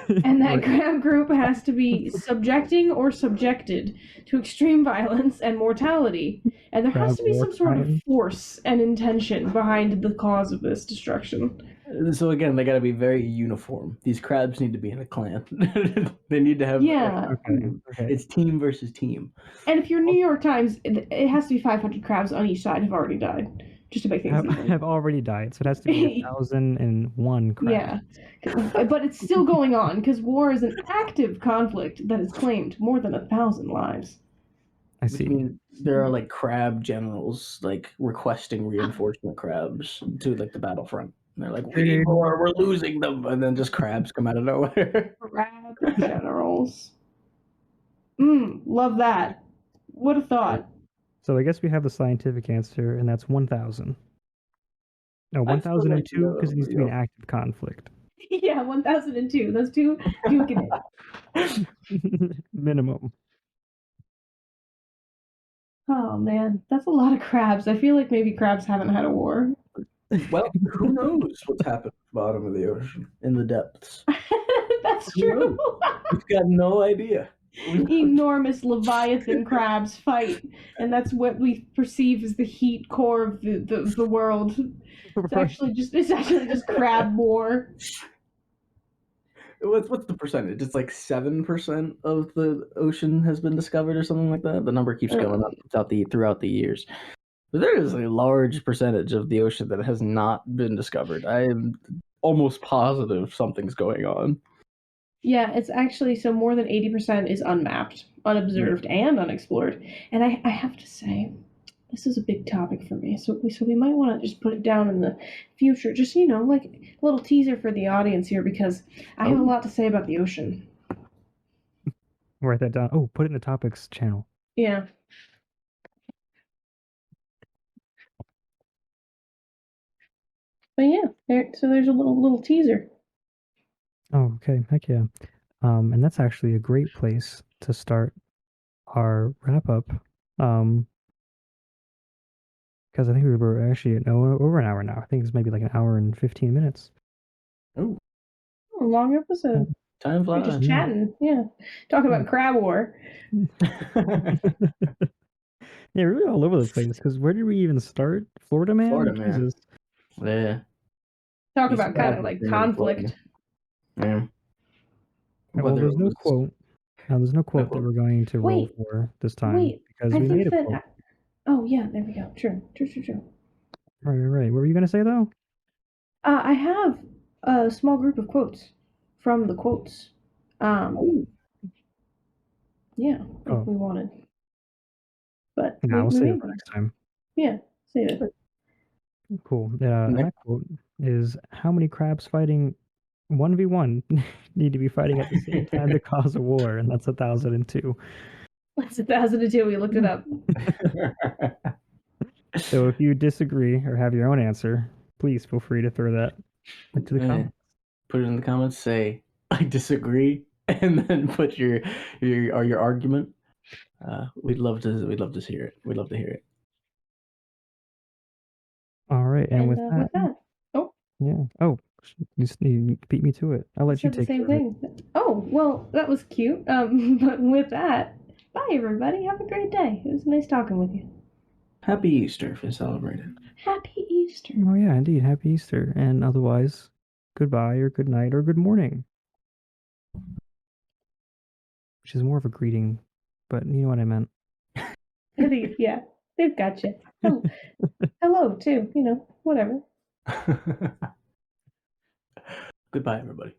and that crab group has to be subjecting or subjected to extreme violence and mortality. And there has to be some sort of force and intention behind the cause of this destruction. So again, they got to be very uniform. These crabs need to be in a clan. They need to have It's team versus team. And if you're New York Times, it has to be 500 crabs on each side have already died, just to make things easy. Have already died, so it has to be 1,001 crabs. Yeah, but it's still going on because war is an active conflict that has claimed more than 1,000 lives. I see. Which means there are like crab generals like requesting reinforcement crabs to like the battlefront. And they're like, we need more, we're losing them, and then just crabs come out of nowhere. Crab generals. Love that. What a thought. So I guess we have the scientific answer, and that's 1,000. No, 1,002 because it needs to be an active conflict. Yeah, 1,002. Those two duking it. Minimum. Oh man, that's a lot of crabs. I feel like maybe crabs haven't had a war. Well, who knows what's happened at the bottom of the ocean, in the depths. That's true. We've got no idea. Enormous leviathan crabs fight, and that's what we perceive as the heat core of the world. It's actually just crab war. What's the percentage? It's like 7% of the ocean has been discovered, or something like that. The number keeps going up throughout the years. But there is a large percentage of the ocean that has not been discovered. I am almost positive something's going on. Yeah, it's actually so more than 80% is unmapped, unobserved, and unexplored. And I have to say, this is a big topic for me. So we might want to just put it down in the future. Just, like a little teaser for the audience here, because I have a lot to say about the ocean. Write that down. Oh, put it in the topics channel. Yeah. But yeah, there's a little teaser. Oh, okay. Heck yeah. And that's actually a great place to start our wrap up. Because I think we were actually over an hour now. I think it's maybe like an hour and 15 minutes. Oh, a long episode. Time We're flies. just chatting. Yeah. Talking about crab war. Yeah, we're really all over the place. Because where did we even start? Florida Man. Florida Man. Jesus. Yeah. Talk These about kind of guys like are in conflict. Florida. Yeah. Well, Whether there's it no was- quote. There's no quote that quote. we're going to roll Wait, for this time Wait, because I we made think a quote. that. Oh yeah, there we go. True. Right. What were you gonna say though? I have a small group of quotes from the quotes. Yeah, if we wanted. But No, we'll we save may it for next time. Yeah, save it. Cool. That quote is: how many crabs fighting 1v1 need to be fighting at the same time to cause a war? And that's 1,002. That's 1,002. We looked it up. So if you disagree or have your own answer, please feel free to throw that into the comments. Put it in the comments. Say I disagree, and then put your argument. We'd love to hear it. We'd love to hear it. All right, and with that, oh yeah. Oh, you beat me to it. I'll let you take the same thing. Oh well, that was cute. But with that, bye everybody. Have a great day. It was nice talking with you. Happy Easter if it's celebrated. Happy Easter. Oh yeah, indeed. Happy Easter. And otherwise, goodbye or good night or good morning. Which is more of a greeting, but you know what I meant. Yeah, they've got you. Hello too. Whatever. Goodbye, everybody.